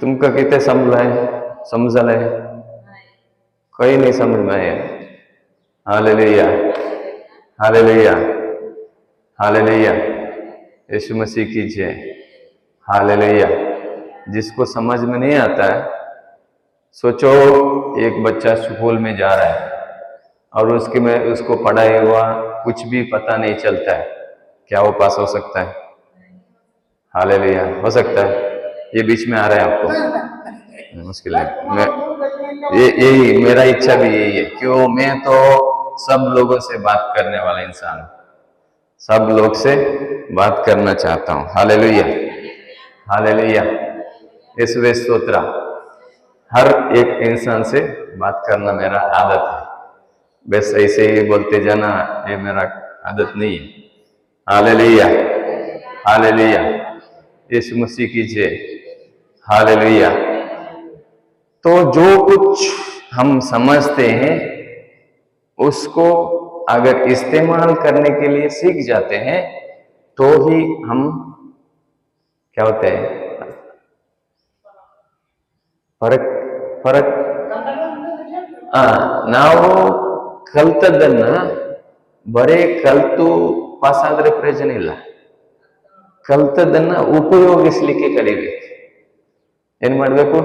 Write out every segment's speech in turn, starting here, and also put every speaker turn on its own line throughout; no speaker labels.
तुमका कितने समझ है? कोई नहीं समझ में आया। हालेलुया, हालेलुया, हालेलुया, यीशु मसीह की जय। हालेलुया। जिसको समझ में नहीं आता है, सोचो एक बच्चा स्कूल में जा रहा है और उसको पढ़ाई हुआ कुछ भी पता नहीं चलता है, क्या वो पास हो सकता है? हालेलुया, हो सकता है? ये बीच में आ रहा है आपको मुश्किल है। यही मेरा इच्छा भी यही है, क्यों? मैं तो सब लोगों से बात करने वाला इंसान, सब लोग से बात करना चाहता हूँ। हालेलुया, हालेलुया, यीशुवे स्तोत्र। हर एक इंसान से बात करना मेरा आदत है, बस ऐसे ही बोलते जाना ये मेरा आदत नहीं है। हालेलुया, हालेलुया, यीशु मसीह की जय। हालेलुया। तो जो कुछ हम समझते हैं उसको अगर इस्तेमाल करने के लिए सीख जाते हैं तो ही हम क्या होते हैं? फरक फरक ನಾವು ಕಲ್ತದ್ದನ್ನ ಬರೇ ಕಲ್ತು ಪಾಸ್ ಆದ್ರೆ ಪ್ರಯೋಜನ ಇಲ್ಲ, ಕಲ್ತದ್ದನ್ನ ಉಪಯೋಗಿಸ್ಲಿಕ್ಕೆ ಕಲಿಬೇಕು. ಏನ್ ಮಾಡ್ಬೇಕು?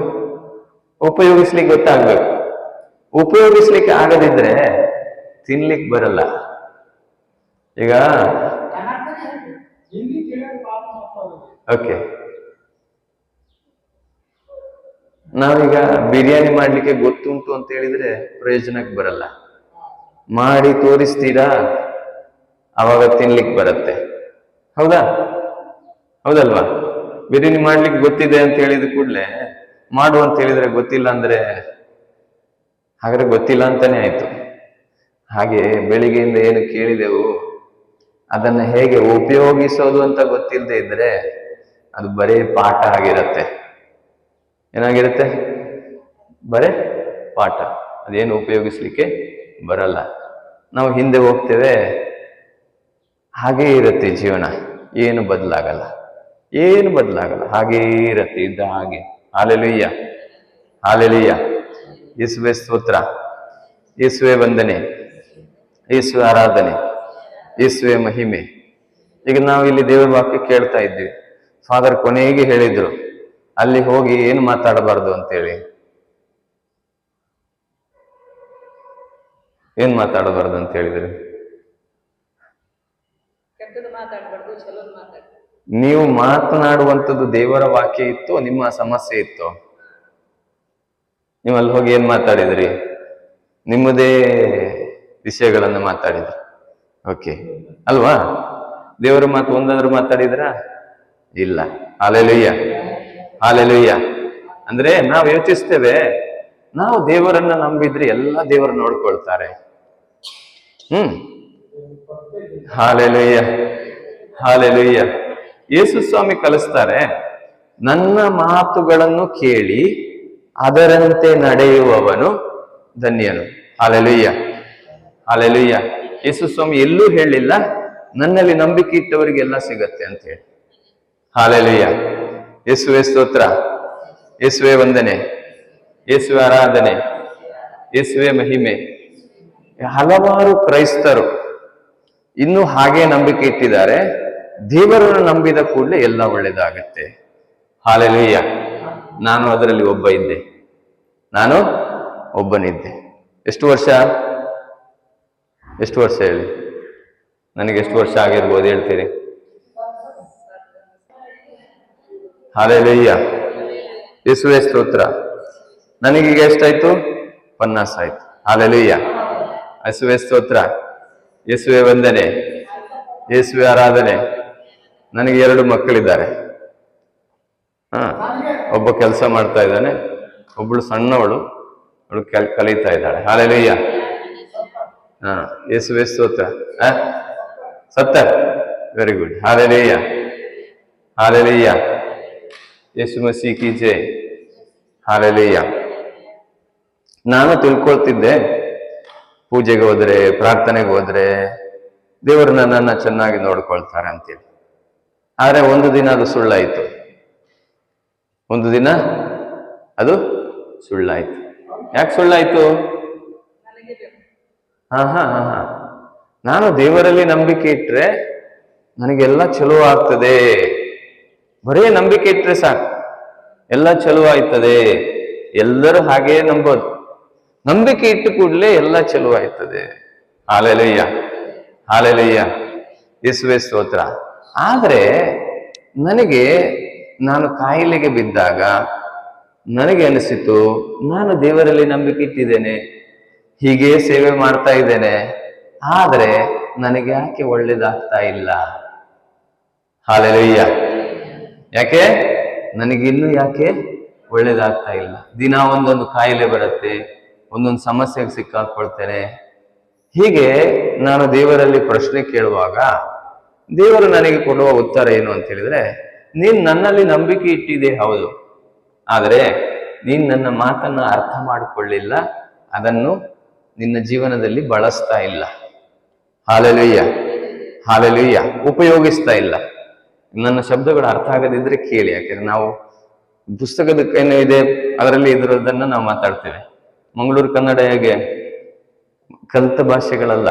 ಉಪಯೋಗಿಸ್ಲಿಕ್ಕೆ ಗೊತ್ತಾಗ್ಬೇಕು. ಉಪಯೋಗಿಸ್ಲಿಕ್ಕೆ ಆಗದಿದ್ರೆ ತಿನ್ಲಿಕ್ಕೆ ಬರಲ್ಲ. ಈಗ ಓಕೆ, ನಾವೀಗ ಬಿರಿಯಾನಿ ಮಾಡ್ಲಿಕ್ಕೆ ಗೊತ್ತುಂಟು ಅಂತ ಹೇಳಿದ್ರೆ ಪ್ರಯೋಜನಕ್ಕೆ ಬರಲ್ಲ. ಮಾಡಿ ತೋರಿಸ್ತೀರಾ, ಅವಾಗ ತಿನ್ಲಿಕ್ಕೆ ಬರುತ್ತೆ. ಹೌದಾ? ಹೌದಲ್ವಾ? ಬಿರಿಯಾನಿ ಮಾಡ್ಲಿಕ್ಕೆ ಗೊತ್ತಿದೆ ಅಂತ ಹೇಳಿದ ಕೂಡಲೇ ಮಾಡು ಅಂತ ಹೇಳಿದ್ರೆ ಗೊತ್ತಿಲ್ಲ ಅಂದ್ರೆ ಹಾಗಾದ್ರೆ ಗೊತ್ತಿಲ್ಲ ಅಂತಾನೆ ಆಯ್ತು. ಹಾಗೆ ಬೆಳಿಗ್ಗೆಯಿಂದ ಏನು ಕೇಳಿದೆವು ಅದನ್ನ ಹೇಗೆ ಉಪಯೋಗಿಸೋದು ಅಂತ ಗೊತ್ತಿಲ್ಲದೆ ಇದ್ರೆ ಅದು ಬರೀ ಪಾಠ ಆಗಿರತ್ತೆ. ಏನಾಗಿರುತ್ತೆ? ಬರೇ ಪಾಠ, ಅದೇನು ಉಪಯೋಗಿಸ್ಲಿಕ್ಕೆ ಬರಲ್ಲ. ನಾವು ಹಿಂದೆ ಹೋಗ್ತೇವೆ, ಹಾಗೇ ಇರುತ್ತೆ ಜೀವನ, ಏನು ಬದಲಾಗಲ್ಲ, ಏನು ಬದಲಾಗಲ್ಲ, ಹಾಗೇ ಇರತ್ತೆ ಇದ್ದ ಹಾಗೆ. ಹಾಲೆಲುಯ್ಯ, ಹಾಲೆಲುಯ್ಯ, ಯೇಸುವೆ ಸ್ತೋತ್ರ, ಯೇಸುವೆ ವಂದನೆ, ಯೇಸುವೆ ಆರಾಧನೆ, ಯೇಸುವೆ ಮಹಿಮೆ. ಈಗ ನಾವು ಇಲ್ಲಿ ದೇವರ ವಾಕ್ಯ ಕೇಳ್ತಾ ಇದ್ವಿ. ಫಾದರ್ ಕೊನೆಗೆ ಹೇಳಿದ್ರು ಅಲ್ಲಿ ಹೋಗಿ ಏನು ಮಾತಾಡಬಾರ್ದು ಅಂತೇಳಿ. ಏನ್ ಮಾತಾಡಬಾರ್ದು ಅಂತ ಹೇಳಿದ್ರು? ನೀವು ಮಾತನಾಡುವಂಥದ್ದು ದೇವರ ವಾಕ್ಯ ಇತ್ತು, ನಿಮ್ಮ ಸಮಸ್ಯೆ ಇತ್ತು? ನೀವು ಅಲ್ಲಿ ಹೋಗಿ ಏನ್ ಮಾತಾಡಿದ್ರಿ? ನಿಮ್ಮದೇ ವಿಷಯಗಳನ್ನು ಮಾತಾಡಿದ್ರಿ. ಓಕೆ ಅಲ್ವಾ? ದೇವರ ಮಾತು ಒಂದಾದ್ರೂ ಮಾತಾಡಿದ್ರ? ಇಲ್ಲ. Hallelujah, hallelujah. ಅಂದ್ರೆ ನಾವು ಯೋಚಿಸ್ತೇವೆ, ನಾವು ದೇವರನ್ನ ನಂಬಿದ್ರೆ ಎಲ್ಲ ದೇವರು ನೋಡ್ಕೊಳ್ತಾರೆ. Hallelujah, hallelujah. ಯೇಸು ಸ್ವಾಮಿ ಕಲಿಸ್ತಾರೆ, ನನ್ನ ಮಾತುಗಳನ್ನು ಕೇಳಿ ಅದರಂತೆ ನಡೆಯುವವನು ಧನ್ಯನು. Hallelujah, hallelujah. ಯೇಸು ಸ್ವಾಮಿ ಎಲ್ಲೂ ಹೇಳಿಲ್ಲ ನನ್ನಲ್ಲಿ ನಂಬಿಕೆ ಇಟ್ಟವರಿಗೆಲ್ಲ ಸಿಗತ್ತೆ ಅಂತ ಹೇಳಿ. ಹಾಲೆಲುಯ್ಯ, ಯೇಸುವೆ ಸ್ತೋತ್ರ, ಯೇಸುವೆ ವಂದನೆ, ಯೇಸುವೆ ಆರಾಧನೆ, ಯೇಸುವೆ ಮಹಿಮೆ. ಹಲವಾರು ಕ್ರೈಸ್ತರು ಇನ್ನೂ ಹಾಗೆ ನಂಬಿಕೆ ಇಟ್ಟಿದ್ದಾರೆ. ದೇವರನ್ನು ನಂಬಿದ ಕೂಡಲೇ ಎಲ್ಲ ಒಳ್ಳೇದಾಗತ್ತೆ. ಹಾಲೆಲುಯ್ಯ. ನಾನು ಅದರಲ್ಲಿ ನಾನು ಒಬ್ಬನಿದ್ದೆ. ಎಷ್ಟು ವರ್ಷ ಹೇಳಿ? ನನಗೆ ಎಷ್ಟು ವರ್ಷ ಆಗಿರ್ಬೋದು ಹೇಳ್ತೀರಿ? ಹಾಲೆಲುಯ್ಯ, ಯೇಸುವೆ ಸ್ತೋತ್ರ. ನನಗೀಗ ಎಷ್ಟಾಯ್ತು? 50 ಆಯ್ತು. ಹಾಲೆಲುಯ್ಯ, ಯೇಸುವೆ ಸ್ತೋತ್ರ, ಯೇಸುವೆ ವಂದನೆ, ಯೇಸುವೆ ಆರಾಧನೆ. ನನಗೆ 2 ಮಕ್ಕಳಿದ್ದಾರೆ. ಒಬ್ಬ ಕೆಲಸ ಮಾಡ್ತಾ ಇದ್ದಾನೆ, ಒಬ್ಬಳು ಸಣ್ಣವಳು, ಅವಳು ಕಲಿತಾ ಇದ್ದಾಳೆ. ಹಾಲೆಲುಯ್ಯ. ಯೇಸುವೆ ಸ್ತೋತ್ರ. Very good. ಹಾಲೆಲುಯ್ಯ, ಹಾಲೆಲುಯ್ಯ, ಯೇಸು ಮಸೀಹ್ ಕಿ ಜೈ. ಹಾಲೆಲುಯ್ಯ. ನಾನು ತಿಳ್ಕೊಳ್ತಿದ್ದೆ, ಪೂಜೆಗೆ ಹೋದ್ರೆ, ಪ್ರಾರ್ಥನೆಗೆ ಹೋದ್ರೆ ದೇವರು ನನ್ನನ್ನ ಚೆನ್ನಾಗಿ ನೋಡ್ಕೊಳ್ತಾರೆ ಅಂತೇಳಿ. ಆದ್ರೆ ಒಂದು ದಿನ ಅದು ಸುಳ್ಳಾಯಿತು. ಒಂದು ದಿನ ಅದು ಸುಳ್ಳಾಯ್ತು. ಯಾಕೆ ಸುಳ್ಳಾಯ್ತು? ಹಾ ನಾನು ದೇವರಲ್ಲಿ ನಂಬಿಕೆ ಇಟ್ರೆ ನನಗೆಲ್ಲ ಚಲೋ ಆಗ್ತದೆ. ಬರೇ ನಂಬಿಕೆ ಇಟ್ರೆ ಸಾಕು, ಎಲ್ಲ ಚಲೋ ಆಯ್ತದೆ. ಎಲ್ಲರೂ ಹಾಗೇ ನಂಬೋದು. ನಂಬಿಕೆ ಇಟ್ಟು ಕೂಡಲೇ ಎಲ್ಲ ಚಲೋ ಆಯ್ತದೆ. ಹಾಲೆಲೂಯ್ಯ, ಹಾಲೆಲೂಯ್ಯ, ಯೇಸುವೇ ಸ್ತೋತ್ರ. ಆದ್ರೆ ನನಗೆ ನಾನು ಕಾಯಿಲೆಗೆ ಬಿದ್ದಾಗ ನನಗೆ ಅನಿಸಿತು, ನಾನು ದೇವರಲ್ಲಿ ನಂಬಿಕೆ ಇಟ್ಟಿದ್ದೇನೆ, ಹೀಗೆ ಸೇವೆ ಮಾಡ್ತಾ ಇದ್ದೇನೆ, ಆದ್ರೆ ನನಗೆ ಯಾಕೆ ಒಳ್ಳೇದಾಗ್ತಾ ಇಲ್ಲ? ಹಾಲೆಲೂಯ್ಯ. ಯಾಕೆ ನನಗಿನ್ನೂ ಯಾಕೆ ಒಳ್ಳೇದಾಗ್ತಾ ಇಲ್ಲ? ದಿನ ಒಂದೊಂದು ಕಾಯಿಲೆ ಬರುತ್ತೆ, ಒಂದೊಂದು ಸಮಸ್ಯೆಗೆ ಸಿಕ್ಕಾಕೊಳ್ತೇನೆ. ಹೀಗೆ ನಾನು ದೇವರಲ್ಲಿ ಪ್ರಶ್ನೆ ಕೇಳುವಾಗ ದೇವರು ನನಗೆ ಕೊಡುವ ಉತ್ತರ ಏನು ಅಂತ ಹೇಳಿದ್ರೆ, ನೀನ್ ನನ್ನಲ್ಲಿ ನಂಬಿಕೆ ಇಟ್ಟಿದೆ ಹೌದು, ಆದರೆ ನೀನ್ ನನ್ನ ಮಾತನ್ನ ಅರ್ಥ ಮಾಡಿಕೊಳ್ಳಿಲ್ಲ, ಅದನ್ನು ನಿನ್ನ ಜೀವನದಲ್ಲಿ ಬಳಸ್ತಾ ಇಲ್ಲ. Hallelujah, hallelujah. ಉಪಯೋಗಿಸ್ತಾ ಇಲ್ಲ. ನನ್ನ ಶಬ್ದಗಳು ಅರ್ಥ ಆಗದಿದ್ರೆ ಕೇಳಿ, ಯಾಕಂದ್ರೆ ನಾವು ಪುಸ್ತಕದ ಏನು ಇದೆ ಅದರಲ್ಲಿ ಇದ್ರದನ್ನ ನಾವು ಮಾತಾಡ್ತೇವೆ. ಮಂಗಳೂರು ಕನ್ನಡ ಹೇಗೆ ಕಲಿತ ಭಾಷೆಗಳಲ್ಲ,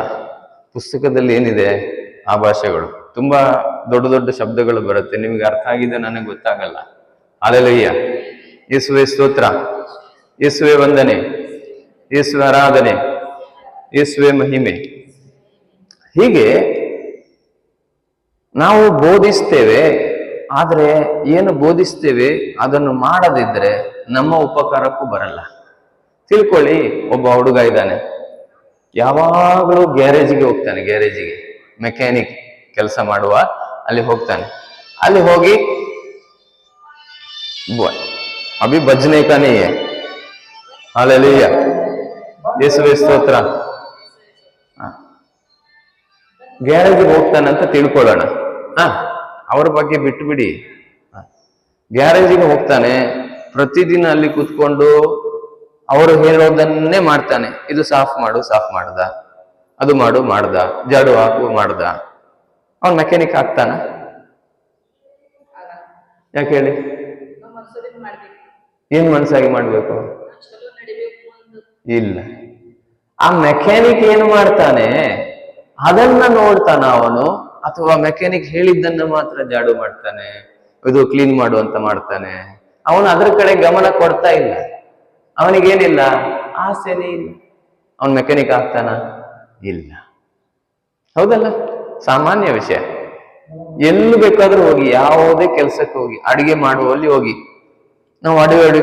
ಪುಸ್ತಕದಲ್ಲಿ ಏನಿದೆ ಆ ಭಾಷೆಗಳು. ತುಂಬಾ ದೊಡ್ಡ ದೊಡ್ಡ ಶಬ್ದಗಳು ಬರುತ್ತೆ, ನಿಮಗೆ ಅರ್ಥ ಆಗಿದೆ ನನಗೆ ಗೊತ್ತಾಗಲ್ಲ. ಹಾಲೆಲೂಯ್ಯ. ಯೇಸುವೇ ಸ್ತೋತ್ರ, ಯೇಸುವೇ ವಂದನೆ, ಯೇಸುವೆ ಆರಾಧನೆ, ಯೇಸುವೇ ಮಹಿಮೆ. ಹೀಗೆ ನಾವು ಬೋಧಿಸ್ತೇವೆ, ಆದ್ರೆ ಏನು ಬೋಧಿಸ್ತೇವೆ ಅದನ್ನು ಮಾಡದಿದ್ರೆ ನಮ್ಮ ಉಪಕಾರಕ್ಕೂ ಬರಲ್ಲ. ತಿಳ್ಕೊಳ್ಳಿ, ಒಬ್ಬ ಹುಡುಗ ಇದ್ದಾನೆ, ಯಾವಾಗಲೂ ಗ್ಯಾರೇಜಿಗೆ ಹೋಗ್ತಾನೆ. ಗ್ಯಾರೇಜಿಗೆ ಮೆಕ್ಯಾನಿಕ್ ಕೆಲಸ ಮಾಡುವ ಅಲ್ಲಿ ಹೋಗ್ತಾನೆ. ಅಲ್ಲಿ ಹೋಗಿ ಅಭಿ ಭಜನೆ का नहीं है. हालेलुया, ಯೇಸುವೇ ಸ್ತೋತ್ರ. ಗ್ಯಾರೇಜಿಗೆ ಹೋಗ್ತಾನಂತ ತಿಳ್ಕೊಳ್ಳೋಣ. ಅವ್ರ ಬಗ್ಗೆ ಬಿಟ್ಟು ಬಿಡಿ. ಗ್ಯಾರೇಜಿಗೆ ಹೋಗ್ತಾನೆ, ಪ್ರತಿದಿನ ಅಲ್ಲಿ ಕೂತ್ಕೊಂಡು ಅವರು ಹೇಳೋದನ್ನೇ ಮಾಡ್ತಾನೆ. ಇದು ಸಾಫ್ ಮಾಡು, ಸಾಫ್ ಮಾಡ್ದ, ಅದು ಮಾಡು ಮಾಡ್ದ, ಜಾಡು ಹಾಕು ಮಾಡ್ದ. ಅವನ್ ಮೆಕ್ಯಾನಿಕ್ ಆಗ್ತಾನ? ಯಾಕೆ ಹೇಳಿ? ಏನ್ ಮನ್ಸಾಗಿ ಮಾಡ್ಬೇಕು? ಇಲ್ಲ. ಆ ಮೆಕ್ಯಾನಿಕ್ ಏನು ಮಾಡ್ತಾನೆ ಅದನ್ನ ನೋಡ್ತಾನ ಅವನು, ಅಥವಾ ಮೆಕ್ಯಾನಿಕ್ ಹೇಳಿದ್ದನ್ನ ಮಾತ್ರ ಜಾಡು ಮಾಡ್ತಾನೆ, ಇದು ಕ್ಲೀನ್ ಮಾಡು ಅಂತ ಮಾಡ್ತಾನೆ. ಅವನು ಅದ್ರ ಕಡೆ ಗಮನ ಕೊಡ್ತಾ ಇಲ್ಲ. ಅವನಿಗೇನಿಲ್ಲ, ಆಸೆನೇ ಇಲ್ಲ. ಅವನ್ ಮೆಕ್ಯಾನಿಕ್ ಆಗ್ತಾನ? ಇಲ್ಲ. ಹೌದಲ್ಲ? ಸಾಮಾನ್ಯ ವಿಷಯ. ಎಲ್ಲಿ ಬೇಕಾದ್ರೂ ಹೋಗಿ, ಯಾವುದೇ ಕೆಲ್ಸಕ್ಕೆ ಹೋಗಿ, ಅಡಿಗೆ ಮಾಡುವಲ್ಲಿ ಹೋಗಿ, ನಾವು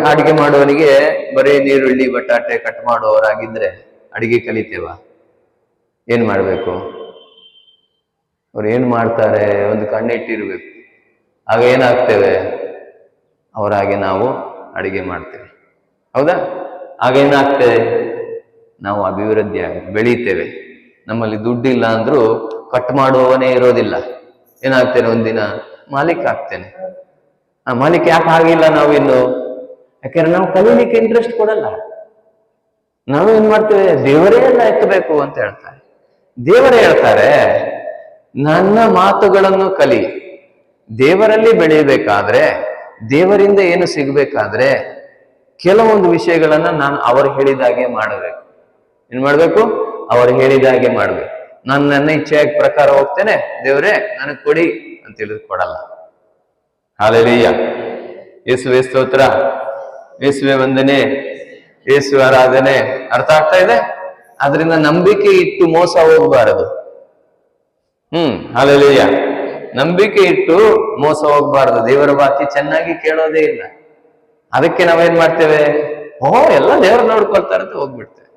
ಅಡಿಗೆ ಮಾಡುವವನಿಗೆ ಬರೀ ನೀರುಳ್ಳಿ ಬಟಾಟೆ ಕಟ್ ಮಾಡುವವರಾಗಿದ್ರೆ ಅಡಿಗೆ ಕಲಿತೇವ? ಏನ್ ಮಾಡ್ಬೇಕು? ಅವ್ರು ಏನ್ ಮಾಡ್ತಾರೆ ಒಂದು ಕಣ್ಣಿಟ್ಟಿರ್ಬೇಕು. ಆಗ ಏನಾಗ್ತೇವೆ? ಅವರಾಗೆ ನಾವು ಅಡಿಗೆ ಮಾಡ್ತೇವೆ. ಹೌದಾ? ಆಗ ಏನಾಗ್ತೇವೆ? ನಾವು ಅಭಿವೃದ್ಧಿ ಬೆಳೀತೇವೆ. ನಮ್ಮಲ್ಲಿ ದುಡ್ಡಿಲ್ಲ ಅಂದ್ರೂ ಕಟ್ ಮಾಡುವವನೇ ಇರೋದಿಲ್ಲ. ಏನಾಗ್ತೇನೆ? ಒಂದಿನ ಮಾಲೀಕ ಆಗ್ತೇನೆ. ಆ ಮಾಲೀಕ ಯಾಕೆ ಆಗಿಲ್ಲ ನಾವಿನ್ನು? ಯಾಕೆಂದ್ರೆ ನಾವು ಕಲೀಲಿಕ್ಕೆ ಇಂಟ್ರೆಸ್ಟ್ ಕೊಡಲ್ಲ. ನಾವು ಏನ್ ಮಾಡ್ತೇವೆ? ದೇವರೇ ಎಲ್ಲ ಎತ್ತಬೇಕು ಅಂತ ಹೇಳ್ತಾರೆ. ದೇವರೇ ಹೇಳ್ತಾರೆ, ನನ್ನ ಮಾತುಗಳನ್ನು ಕಲಿ. ದೇವರಲ್ಲಿ ಬೆಳೆಯಬೇಕಾದ್ರೆ, ದೇವರಿಂದ ಏನು ಸಿಗ್ಬೇಕಾದ್ರೆ ಕೆಲವೊಂದು ವಿಷಯಗಳನ್ನ ನಾನು ಅವರು ಹೇಳಿದಾಗೆ ಮಾಡಬೇಕು. ಏನ್ ಮಾಡ್ಬೇಕು? ಅವರು ಹೇಳಿದಾಗೆ ಮಾಡ್ಬೇಕು. ನಾನು ನನ್ನ ಇಚ್ಛೆಯ ಪ್ರಕಾರ ಹೋಗ್ತೇನೆ, ದೇವರೇ ನನಗ್ ಕೊಡಿ ಅಂತ ಹೇಳಿದ್ ಕೊಡಲ್ಲ. ಹಾಲೆಲೂಯ್ಯ, ಯೇಸುವೇ ಸ್ತೋತ್ರ, ಯೇಸುವೇ ವಂದನೆ, ಯೇಸುವೆ ಆರಾಧನೆ. ಅರ್ಥ ಆಗ್ತಾ ಇದೆ? ಆದ್ರಿಂದ ನಂಬಿಕೆ ಇಟ್ಟು ಮೋಸ ಹೋಗ್ಬಾರದು. ಹಾಲೆಲೂಯ್ಯ. ನಂಬಿಕೆ ಇಟ್ಟು ಮೋಸ ಹೋಗ್ಬಾರದು. ದೇವರ ವಾಕ್ಯ ಚೆನ್ನಾಗಿ ಕೇಳೋದೇ ಇಲ್ಲ. ಅದಕ್ಕೆ ನಾವೇನ್ ಮಾಡ್ತೇವೆ? ಎಲ್ಲ ದೇವರು ನೋಡ್ಕೊಳ್ತಾರೆ ಅಂತ ಹೋಗ್ಬಿಡ್ತೇವೆ.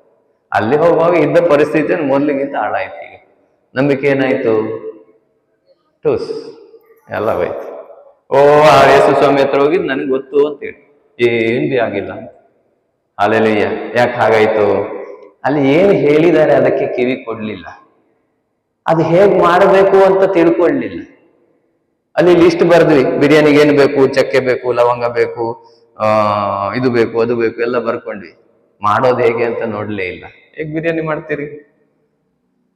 ಅಲ್ಲಿ ಹೋಗುವಾಗ ಇದ್ದ ಪರಿಸ್ಥಿತಿ ಮೊದ್ಲಿಗಿಂತ ಹಾಳಾಯ್ತು. ಈಗ ನಂಬಿಕೆ ಏನಾಯ್ತು? ಟೂಸ್ ಎಲ್ಲ ಹೋಯ್ತು. ಆ ಯೇಸು ಸ್ವಾಮಿ ಹತ್ರ ಹೋಗಿದ್ ನನಗೆ ಗೊತ್ತು ಅಂತೇಳಿ ಏನ್ ಬಿ ಆಗಿಲ್ಲ. ಹಾಲೆಲೂಯ್ಯ. ಯಾಕೆ ಹಾಗಾಯ್ತು? ಅಲ್ಲಿ ಏನ್ ಹೇಳಿದ್ದಾರೆ ಅದಕ್ಕೆ ಕಿವಿ ಕೊಡ್ಲಿಲ್ಲ. ಅದು ಹೇಗ್ ಮಾಡಬೇಕು ಅಂತ ತಿಳ್ಕೊಳ್ಳಿಲ್ಲ. ಅಲ್ಲಿ ಲಿಸ್ಟ್ ಬರ್ದ್ವಿ, ಬಿರಿಯಾನಿಗೆ ಏನು ಬೇಕು, ಚಕ್ಕೆ ಬೇಕು, ಲವಂಗ ಬೇಕು, ಇದು ಬೇಕು, ಅದು ಬೇಕು, ಎಲ್ಲ ಬರ್ಕೊಂಡ್ವಿ. ಮಾಡೋದು ಹೇಗೆ ಅಂತ ನೋಡ್ಲೇ ಇಲ್ಲ. ಹೇಗ್ ಬಿರಿಯಾನಿ ಮಾಡ್ತೀರಿ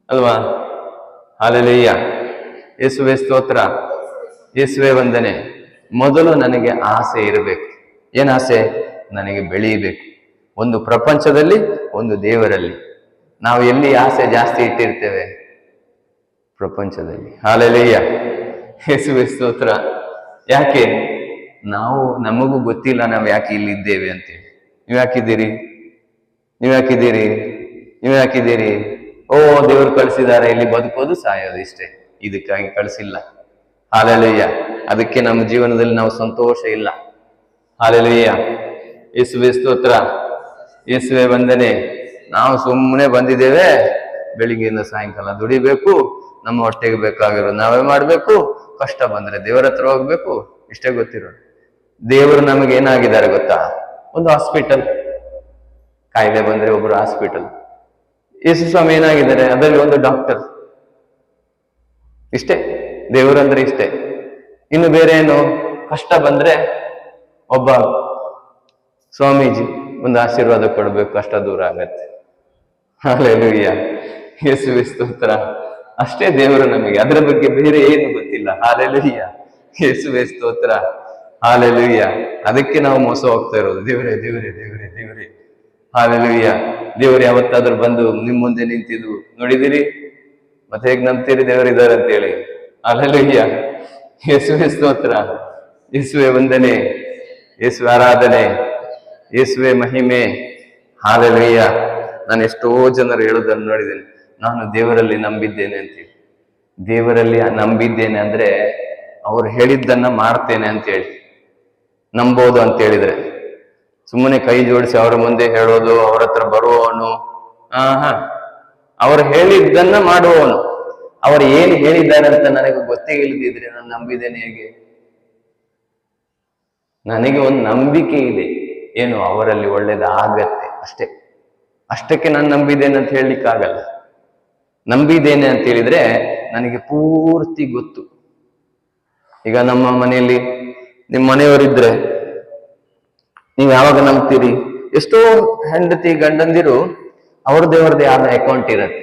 ಅಲ್ವಾ? ಹಾಲೆಲೂಯ್ಯ, ಯೇಸುವೇ ಸ್ತೋತ್ರ, ಯೇಸುವೇ ವಂದನೆ. ಮೊದಲು ನನಗೆ ಆಸೆ ಇರಬೇಕು. ಏನ್ ಆಸೆ? ನನಗೆ ಬೆಳೀಬೇಕು. ಒಂದು ಪ್ರಪಂಚದಲ್ಲಿ, ಒಂದು ದೇವರಲ್ಲಿ. ನಾವು ಎಲ್ಲಿ ಆಸೆ ಜಾಸ್ತಿ ಇಟ್ಟಿರ್ತೇವೆ? ಪ್ರಪಂಚದಲ್ಲಿ. ಹಾಲೆಲೂಯ, ಯೇಸುವೇ ಸ್ತೋತ್ರ. ಯಾಕೆ? ನಮಗೂ ಗೊತ್ತಿಲ್ಲ ನಾವು ಯಾಕೆ ಇಲ್ಲಿ ಇದ್ದೇವೆ ಅಂತೇಳಿ. ನೀವು ಯಾಕಿದ್ದೀರಿ? ಓ, ದೇವರು ಕಳಿಸಿದ್ದಾರೆ ಇಲ್ಲಿ ಬದುಕೋದು ಸಾಯೋದು, ಇಷ್ಟೇ. ಇದಕ್ಕಾಗಿ ಕಳಿಸಿಲ್ಲ. ಹಾಲೆಲೂಯ. ಅದಕ್ಕೆ ನಮ್ಮ ಜೀವನದಲ್ಲಿ ನಾವು ಸಂತೋಷ ಇಲ್ಲ. ಹಾಲೆಲೂಯ, ಯೇಸುವೇ ಸ್ತೋತ್ರ, ಯೇಸುವೇ ವಂದನೆ. ನಾವು ಸುಮ್ಮನೆ ಬಂದಿದ್ದೇವೆ, ಬೆಳಿಗ್ಗೆಯಿಂದ ಸಾಯಂಕಾಲ ದುಡಿಬೇಕು, ನಮ್ಮ ಹೊಟ್ಟೆಗೆ ಬೇಕಾಗಿರೋದು ನಾವೇ ಮಾಡ್ಬೇಕು, ಕಷ್ಟ ಬಂದ್ರೆ ದೇವರ ಹತ್ರ ಹೋಗ್ಬೇಕು, ಇಷ್ಟೇ ಗೊತ್ತಿರೋದು. ದೇವರು ನಮಗೆ ಏನಾಗಿದ್ದಾರೆ ಗೊತ್ತಾ? ಒಂದು ಹಾಸ್ಪಿಟಲ್. ಕಾಯಿಲೆ ಬಂದ್ರೆ ಒಬ್ರು ಹಾಸ್ಪಿಟಲ್. ಯೇಸು ಸ್ವಾಮಿ ಏನಾಗಿದ್ದಾರೆ? ಅದರಲ್ಲಿ ಒಂದು ಡಾಕ್ಟರ್. ಇಷ್ಟೇ ದೇವರಂದ್ರೆ, ಇಷ್ಟೇ. ಇನ್ನು ಬೇರೆ ಏನು? ಕಷ್ಟ ಬಂದ್ರೆ ಒಬ್ಬ ಸ್ವಾಮೀಜಿ ಒಂದು ಆಶೀರ್ವಾದ ಕೊಡ್ಬೇಕು, ಕಷ್ಟ ದೂರ ಆಗತ್ತೆ. ಹಾಲೆಲೂಯ, ಯೇಸುವೇ ಸ್ತೋತ್ರ. ಅಷ್ಟೇ ದೇವರು ನಮಗೆ, ಅದರ ಬಗ್ಗೆ ಬೇರೆ ಏನು ಗೊತ್ತಿಲ್ಲ. ಹಾಲೆಲೂಯ, ಯೇಸುವೇ ಸ್ತೋತ್ರ. ಹಾಲೆಲೂಯ. ಅದಕ್ಕೆ ನಾವು ಮೋಸ ಹೋಗ್ತಾ ಇರೋದು. ದೇವರೇ ದೇವರೇ ದೇವರೇ ದೇವರೇ. ಹಾಲೆಲೂಯ. ದೇವರು ಯಾವತ್ತಾದ್ರೂ ಬಂದು ನಿಮ್ ಮುಂದೆ ನಿಂತಿದ್ದು ನೋಡಿದಿರಿ? ಮತ್ತೆ ಹೇಗೆ ನಂಬ್ತೀರಿ ದೇವರಿದ್ದಾರೆ ಅಂತ ಹೇಳಿ? ಹಾಲೆಲೂಯ, ಯೇಸುವೇ ಸ್ತೋತ್ರ, ಯೇಸುವೇ ವಂದನೆ, ಯೇಸುವೆ ಆರಾಧನೆ, ಯೇಸುವೆ ಮಹಿಮೆ. ಹಾಲೆಲೂಯ. ನಾನು ಎಷ್ಟೋ ಜನರು ಹೇಳೋದನ್ನು ನೋಡಿದ್ದೇನೆ, ನಾನು ದೇವರಲ್ಲಿ ನಂಬಿದ್ದೇನೆ ಅಂತೇಳಿ. ದೇವರಲ್ಲಿ ನಂಬಿದ್ದೇನೆ ಅಂದ್ರೆ ಅವ್ರು ಹೇಳಿದ್ದನ್ನ ಮಾಡ್ತೇನೆ ಅಂತೇಳಿ ನಂಬೋದು ಅಂತ ಹೇಳಿದ್ರೆ, ಸುಮ್ಮನೆ ಕೈ ಜೋಡಿಸಿ ಅವರ ಮುಂದೆ ಹೇಳೋದು, ಅವ್ರ ಹತ್ರ ಬರುವವನು, ಅವ್ರು ಹೇಳಿದ್ದನ್ನ ಮಾಡುವವನು. ಅವರು ಏನು ಹೇಳಿದ್ದಾರೆ ಅಂತ ನನಗೆ ಗೊತ್ತೇ ಇಲ್ಲದಿದ್ರೆ ನಾನು ನಂಬಿದ್ದೇನೆ ಹೇಗೆ? ನನಗೆ ಒಂದು ನಂಬಿಕೆ ಇದೆ, ಏನು ಅವರಲ್ಲಿ ಒಳ್ಳೇದಾಗತ್ತೆ, ಅಷ್ಟೇ. ಅಷ್ಟಕ್ಕೆ ನಾನು ನಂಬಿದ್ದೇನೆ ಅಂತ ಹೇಳಲಿಕ್ಕಾಗಲ್ಲ. ನಂಬಿದ್ದೇನೆ ಅಂತ ಹೇಳಿದ್ರೆ ನನಗೆ ಪೂರ್ತಿ ಗೊತ್ತು. ಈಗ ನಮ್ಮ ಮನೆಯಲ್ಲಿ ನಿಮ್ಮ ಮನೆಯವರಿದ್ರೆ ನೀವು ಯಾವಾಗ ನಂಬ್ತೀರಿ? ಎಷ್ಟೋ ಹೆಂಡತಿ ಗಂಡಂದಿರು ಅವ್ರದ್ದೇ ಆದ ಅಕೌಂಟ್ ಇರತ್ತೆ.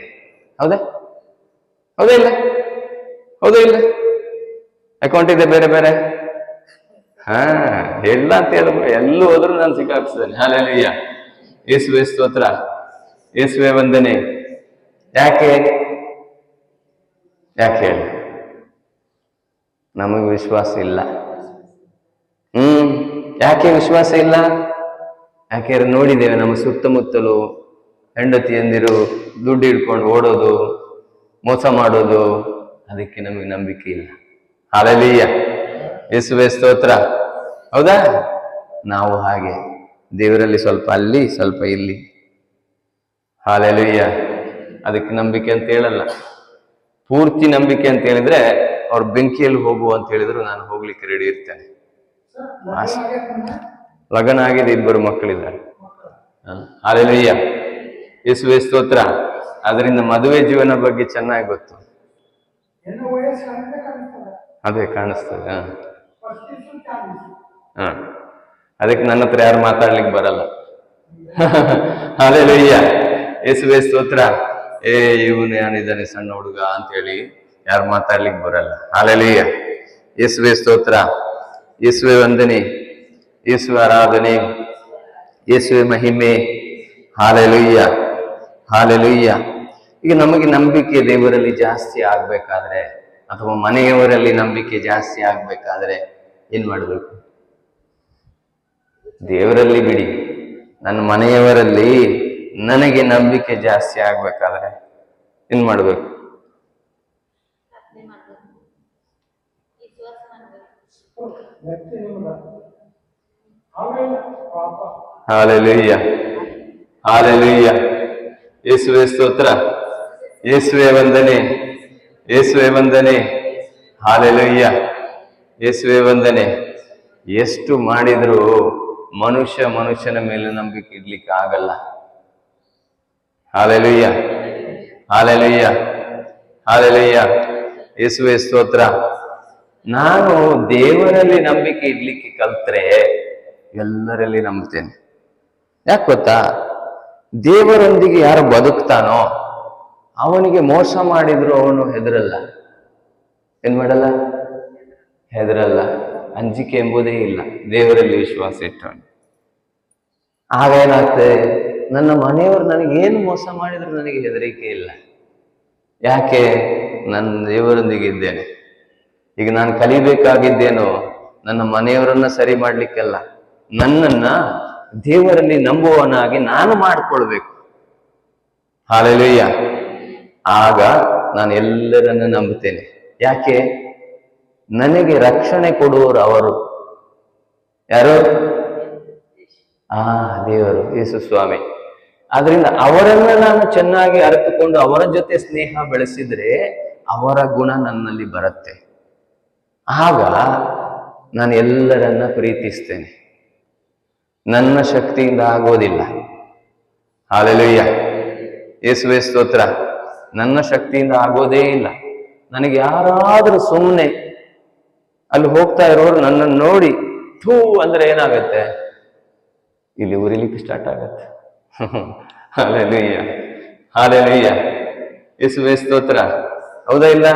ಹೌದಾ? ಹೌದಾ ಇಲ್ಲ? ಹೌದಾ ಇಲ್ಲ? ಅಕೌಂಟ್ ಇದೆ ಬೇರೆ ಬೇರೆ. ಎಲ್ಲ ಅಂತ ಹೇಳಿದ್ರು ಎಲ್ಲೂ ಹೋದ್ರು ನಾನು ಸಿಕ್ಕಾಕ್ಸಿದ್ದೇನೆ. ಹಾಲೆಲೂಯ, ಯೇಸುವೇ ಸ್ತೋತ್ರ, ಯೇಸುವೇ ವಂದನೆ. ಯಾಕೆ ಹೇಳಿ? ನಮಗೆ ವಿಶ್ವಾಸ ಇಲ್ಲ. ಯಾಕೆ ವಿಶ್ವಾಸ ಇಲ್ಲ? ಯಾಕೆ ನೋಡಿದ್ದೇವೆ ನಮ್ಮ ಸುತ್ತಮುತ್ತಲು ಹೆಂಡತಿಯಂದಿರು ದುಡ್ಡು ಹಿಡ್ಕೊಂಡು ಓಡೋದು, ಮೋಸ ಮಾಡೋದು. ಅದಕ್ಕೆ ನಮಗೆ ನಂಬಿಕೆ ಇಲ್ಲ. ಹಾಲೆಲೂಯ, ಯೇಸುವೇ ಸ್ತೋತ್ರ. ಹೌದಾ? ನಾವು ಹಾಗೆ ದೇವರಲ್ಲಿ ಸ್ವಲ್ಪ ಅಲ್ಲಿ ಸ್ವಲ್ಪ ಇಲ್ಲಿ. ಹಾಲೆಲೂಯ. ಅದಕ್ಕೆ ನಂಬಿಕೆ ಅಂತ ಹೇಳಲ್ಲ. ಪೂರ್ತಿ ನಂಬಿಕೆ ಅಂತ ಹೇಳಿದ್ರೆ ಅವ್ರು ಬೆಂಕಿಯಲ್ಲಿ ಹೋಗು ಅಂತ ಹೇಳಿದ್ರು ನಾನು ಹೋಗ್ಲಿಕ್ಕೆ ರೆಡಿ ಇರ್ತೇನೆ. ಲಗ್ನ ಆಗಿದೆ, 2 ಮಕ್ಕಳಿದ್ದಾರೆ. ಹಾಲೆಲೂಯ, ಯೇಸುವೇ ಸ್ತೋತ್ರ. ಅದರಿಂದ ಮದುವೆ ಜೀವನ ಬಗ್ಗೆ ಚೆನ್ನಾಗಿ ಗೊತ್ತು. ಅದೇ ಕಾಣಿಸ್ತದೆ. ಅದಕ್ಕೆ ನನ್ನ ಹತ್ರ ಯಾರು ಮಾತಾಡ್ಲಿಕ್ಕೆ ಬರಲ್ಲ. ಹಾಲೆಲೂಯ, ಯೇಸುವೇ ಸ್ತೋತ್ರ. ಇವನು ಏನಿದ್ದಾನೆ ಸಣ್ಣ ಹುಡುಗ ಅಂತ ಹೇಳಿ ಯಾರು ಮಾತಾಡ್ಲಿಕ್ಕೆ ಬರಲ್ಲ. ಹಾಲೆಲೂಯ, ಯೇಸುವೇ ಸ್ತೋತ್ರ, ಯೇಸುವೇ ವಂದನೆ, ಯೇಸುವೆ ಆರಾಧನೆ, ಯೇಸುವೆ ಮಹಿಮೆ. Hallelujah, hallelujah. ಈಗ ನಮಗೆ ನಂಬಿಕೆ ದೇವರಲ್ಲಿ ಜಾಸ್ತಿ ಆಗ್ಬೇಕಾದ್ರೆ, ಅಥವಾ ಮನೆಯವರಲ್ಲಿ ನಂಬಿಕೆ ಜಾಸ್ತಿ ಆಗ್ಬೇಕಾದ್ರೆ ಏನ್ ಮಾಡ್ಬೇಕು? ದೇವರಲ್ಲಿ ಬಿಡಿ, ನನ್ನ ಮನೆಯವರಲ್ಲಿ ನನಗೆ ನಂಬಿಕೆ ಜಾಸ್ತಿ ಆಗ್ಬೇಕಾದ್ರೆ ಏನ್ ಮಾಡ್ಬೇಕು? ಹಾಲೆಲೂಯ, ಹಾಲೆಲೂಯ, ಯೇಸುವೇ ಸ್ತೋತ್ರ, ಯೇಸುವೇ ವಂದನೆ, ಯೇಸುವೇ ವಂದನೆ. ಹಾಲೆಲೂಯ, ಯೇಸುವೇ ವಂದನೆ. ಎಷ್ಟು ಮಾಡಿದ್ರು ಮನುಷ್ಯನ ಮೇಲೆ ನಂಬಿಕೆ ಇಡ್ಲಿಕ್ಕೆ ಆಗಲ್ಲ. ಹಾಲೆಲೂಯ, ಹಾಲೆಲೂಯ, ಹಾಲೆಲೂಯ, ಯೇಸುವೇ ಸ್ತೋತ್ರ. ನಾನು ದೇವರಲ್ಲಿ ನಂಬಿಕೆ ಇಡ್ಲಿಕ್ಕೆ ಕಲ್ತ್ರೆ ಎಲ್ಲರಲ್ಲಿ ನಂಬ್ತೇನೆ. ಯಾಕೆ ಗೊತ್ತಾ? ದೇವರೊಂದಿಗೆ ಯಾರು ಬದುಕ್ತಾನೋ ಅವನಿಗೆ ಮೋಸ ಮಾಡಿದ್ರು ಅವನು ಹೆದರಲ್ಲ. ಏನ್ ಮಾಡಲ್ಲ? ಹೆದರಲ್ಲ. ಅಂಜಿಕೆ ಎಂಬುದೇ ಇಲ್ಲ ದೇವರಲ್ಲಿ ವಿಶ್ವಾಸ ಇಟ್ಟವನು. ಆಗ ಏನಾಗ್ತದೆ, ನನ್ನ ಮನೆಯವರು ನನಗೇನು ಮೋಸ ಮಾಡಿದ್ರು ನನಗೆ ಹೆದರಿಕೆ ಇಲ್ಲ. ಯಾಕೆ? ನನ್ನ ದೇವರೊಂದಿಗೆ ಇದ್ದೇನೆ. ಈಗ ನಾನು ಕಲಿಬೇಕಾಗಿದ್ದೇನೋ ನನ್ನ ಮನೆಯವರನ್ನ ಸರಿ ಮಾಡ್ಲಿಕ್ಕೆಲ್ಲ, ನನ್ನನ್ನ ದೇವರಲ್ಲಿ ನಂಬುವವನಾಗಿ ನಾನು ಮಾಡಿಕೊಳ್ಬೇಕು. ಹಾಲೆಲೂಯ್ಯ. ಆಗ ನಾನು ಎಲ್ಲರನ್ನ ನಂಬುತ್ತೇನೆ. ಯಾಕೆ? ನನಗೆ ರಕ್ಷಣೆ ಕೊಡುವವರು ಅವರು. ಯಾರು? ದೇವರು, ಯೇಸು ಸ್ವಾಮಿ. ಆದ್ರಿಂದ ಅವರನ್ನ ನಾನು ಚೆನ್ನಾಗಿ ಅರಿತುಕೊಂಡು ಅವರ ಜೊತೆ ಸ್ನೇಹ ಬೆಳೆಸಿದ್ರೆ ಅವರ ಗುಣ ನನ್ನಲ್ಲಿ ಬರುತ್ತೆ. ಆಗ ನಾನು ಎಲ್ಲರನ್ನ ಪ್ರೀತಿಸ್ತೇನೆ. ನನ್ನ ಶಕ್ತಿಯಿಂದ ಆಗೋದಿಲ್ಲ. ಹಾಲೆಲೂಯ್ಯ. ಯೇಸುವೇ ಸ್ತೋತ್ರ. ನನ್ನ ಶಕ್ತಿಯಿಂದ ಆಗೋದೇ ಇಲ್ಲ. ನನಗೆ ಯಾರಾದ್ರೂ ಸುಮ್ಮನೆ ಅಲ್ಲಿ ಹೋಗ್ತಾ ಇರೋರು ನನ್ನನ್ನು ನೋಡಿ ಥೂ ಅಂದ್ರೆ ಏನಾಗತ್ತೆ? ಇಲ್ಲಿ ಉರಿಲಿಕ್ಕೆ ಸ್ಟಾರ್ಟ್ ಆಗತ್ತೆ. Hallelujah, hallelujah. ಯೇಸುವೇ ಸ್ತೋತ್ರ. ಹೌದಾ ಇಲ್ಲ?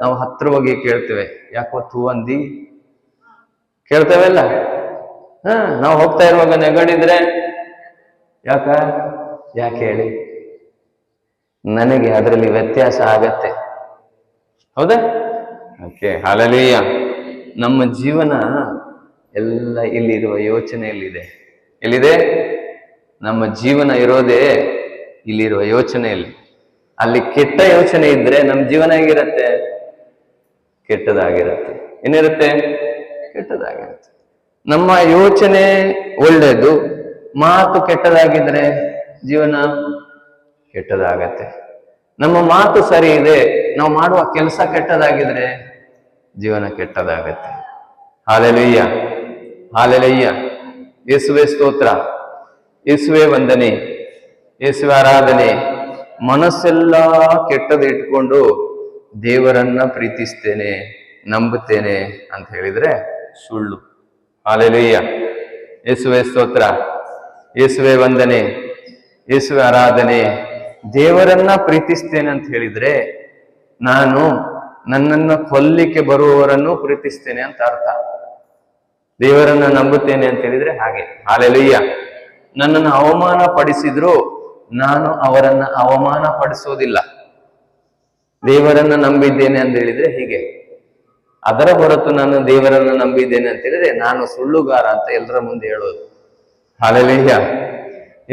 ನಾವು ಹತ್ರ ಹೋಗಿ ಕೇಳ್ತೇವೆ, ಯಾಕೋ ಥೂ ಅಂದಿ? ಕೇಳ್ತೇವಲ್ಲ. ನಾವು ಹೋಗ್ತಾ ಇರುವಾಗ ನೆಗಡಿದ್ರೆ ಯಾಕೆ ಹೇಳಿ? ನನಗೆ ಅದರಲ್ಲಿ ವ್ಯತ್ಯಾಸ ಆಗತ್ತೆ. ಹೌದಾ? Okay, hallelujah. ನಮ್ಮ ಜೀವನ ಎಲ್ಲ ಇಲ್ಲಿರುವ ಯೋಚನೆಯಲ್ಲಿದೆ. ಎಲ್ಲಿದೆ? ನಮ್ಮ ಜೀವನ ಇರೋದೇ ಇಲ್ಲಿರುವ ಯೋಚನೆಯಲ್ಲಿ. ಅಲ್ಲಿ ಕೆಟ್ಟ ಯೋಚನೆ ಇದ್ರೆ ನಮ್ಮ ಜೀವನ ಹೇಗಿರತ್ತೆ? ಕೆಟ್ಟದಾಗಿರತ್ತೆ. ಏನಿರುತ್ತೆ? ಕೆಟ್ಟದಾಗಿರುತ್ತೆ. ನಮ್ಮ ಯೋಚನೆ ಒಳ್ಳೆಯದು, ಮಾತು ಕೆಟ್ಟದಾಗಿದ್ರೆ ಜೀವನ ಕೆಟ್ಟದಾಗತ್ತೆ. ನಮ್ಮ ಮಾತು ಸರಿ ಇದೆ, ನಾವು ಮಾಡುವ ಕೆಲಸ ಕೆಟ್ಟದಾಗಿದ್ರೆ ಜೀವನ ಕೆಟ್ಟದಾಗತ್ತೆ. Hallelujah, hallelujah. ಯೇಸುವೇ ಸ್ತೋತ್ರ, ಯೇಸುವೇ ವಂದನೆ, ಯೇಸುವೆ ಆರಾಧನೆ. ಮನಸ್ಸೆಲ್ಲ ಕೆಟ್ಟದ ಇಟ್ಕೊಂಡು ದೇವರನ್ನ ಪ್ರೀತಿಸ್ತೇನೆ, ನಂಬುತ್ತೇನೆ ಅಂತ ಹೇಳಿದ್ರೆ ಸುಳ್ಳು. ಹಾಲೆಲೂಯ್ಯ. ಯೇಸುವೇ ಸ್ತೋತ್ರ, ಯೇಸುವೇ ವಂದನೆ, ಯೇಸುವೆ ಆರಾಧನೆ. ದೇವರನ್ನ ಪ್ರೀತಿಸ್ತೇನೆ ಅಂತ ಹೇಳಿದ್ರೆ ನಾನು ನನ್ನನ್ನು ಕೊಲ್ಲಿಕ್ಕೆ ಬರುವವರನ್ನು ಪ್ರೀತಿಸ್ತೇನೆ ಅಂತ ಅರ್ಥ. ದೇವರನ್ನ ನಂಬುತ್ತೇನೆ ಅಂತ ಹೇಳಿದ್ರೆ ಹಾಗೆ. ಹಾಲೆಲೂಯ್ಯ. ನನ್ನನ್ನು ಅವಮಾನ ಪಡಿಸಿದ್ರು ನಾನು ಅವರನ್ನ ಅವಮಾನ ಪಡಿಸೋದಿಲ್ಲ. ದೇವರನ್ನ ನಂಬಿದ್ದೇನೆ ಅಂತ ಹೇಳಿದ್ರೆ ಹೀಗೆ. ಅದರ ಹೊರತು ನಾನು ದೇವರನ್ನ ನಂಬಿದ್ದೇನೆ ಅಂತ ಹೇಳಿದ್ರೆ ನಾನು ಸುಳ್ಳುಗಾರ ಅಂತ ಎಲ್ಲರ ಮುಂದೆ ಹೇಳೋದು. ಹಾಲೆಲೂಯ್ಯ.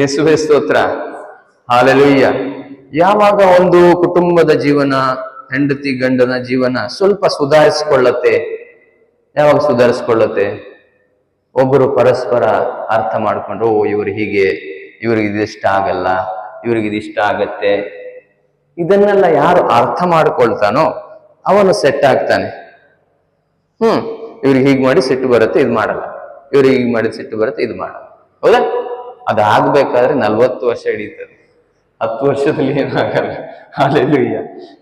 ಯೇಸುವೇ ಸ್ತೋತ್ರ, ಹಾಲೆಲೂಯ್ಯ. ಯಾವಾಗ ಒಂದು ಕುಟುಂಬದ ಜೀವನ, ಹೆಂಡತಿ ಗಂಡನ ಜೀವನ ಸ್ವಲ್ಪ ಸುಧಾರಿಸಿಕೊಳ್ಳತ್ತೆ? ಯಾವಾಗ ಸುಧಾರಿಸ್ಕೊಳ್ಳುತ್ತೆ? ಒಬ್ಬರು ಪರಸ್ಪರ ಅರ್ಥ ಮಾಡ್ಕೊಂಡು, ಇವ್ರು ಹೀಗೆ, ಇವ್ರಿಗೆ ಇದಿಷ್ಟ ಆಗಲ್ಲ, ಇವ್ರಿಗೆ ಇದಿಷ್ಟ ಆಗತ್ತೆ. ಇದನ್ನೆಲ್ಲ ಯಾರು ಅರ್ಥ ಮಾಡ್ಕೊಳ್ತಾನೋ ಅವನು ಸೆಟ್ ಆಗ್ತಾನೆ. ಇವ್ರಿಗೆ ಹೀಗೆ ಮಾಡಿ ಸಿಟ್ಟು ಬರುತ್ತೆ, ಇದು ಮಾಡಲ್ಲ. ಇವ್ರಿಗೆ ಹೀಗೆ ಮಾಡಿ ಸಿಟ್ಟು ಬರುತ್ತೆ, ಇದು ಮಾಡಲ್ಲ. ಹೌದಾ? ಅದಾಗ್ಬೇಕಾದ್ರೆ 40 ವರ್ಷ ಹಿಡಿತದೆ. 10 ವರ್ಷದಲ್ಲಿ ಏನಾಗಲ್ಲ. ಹಾಲೆಲೂಯ್ಯ.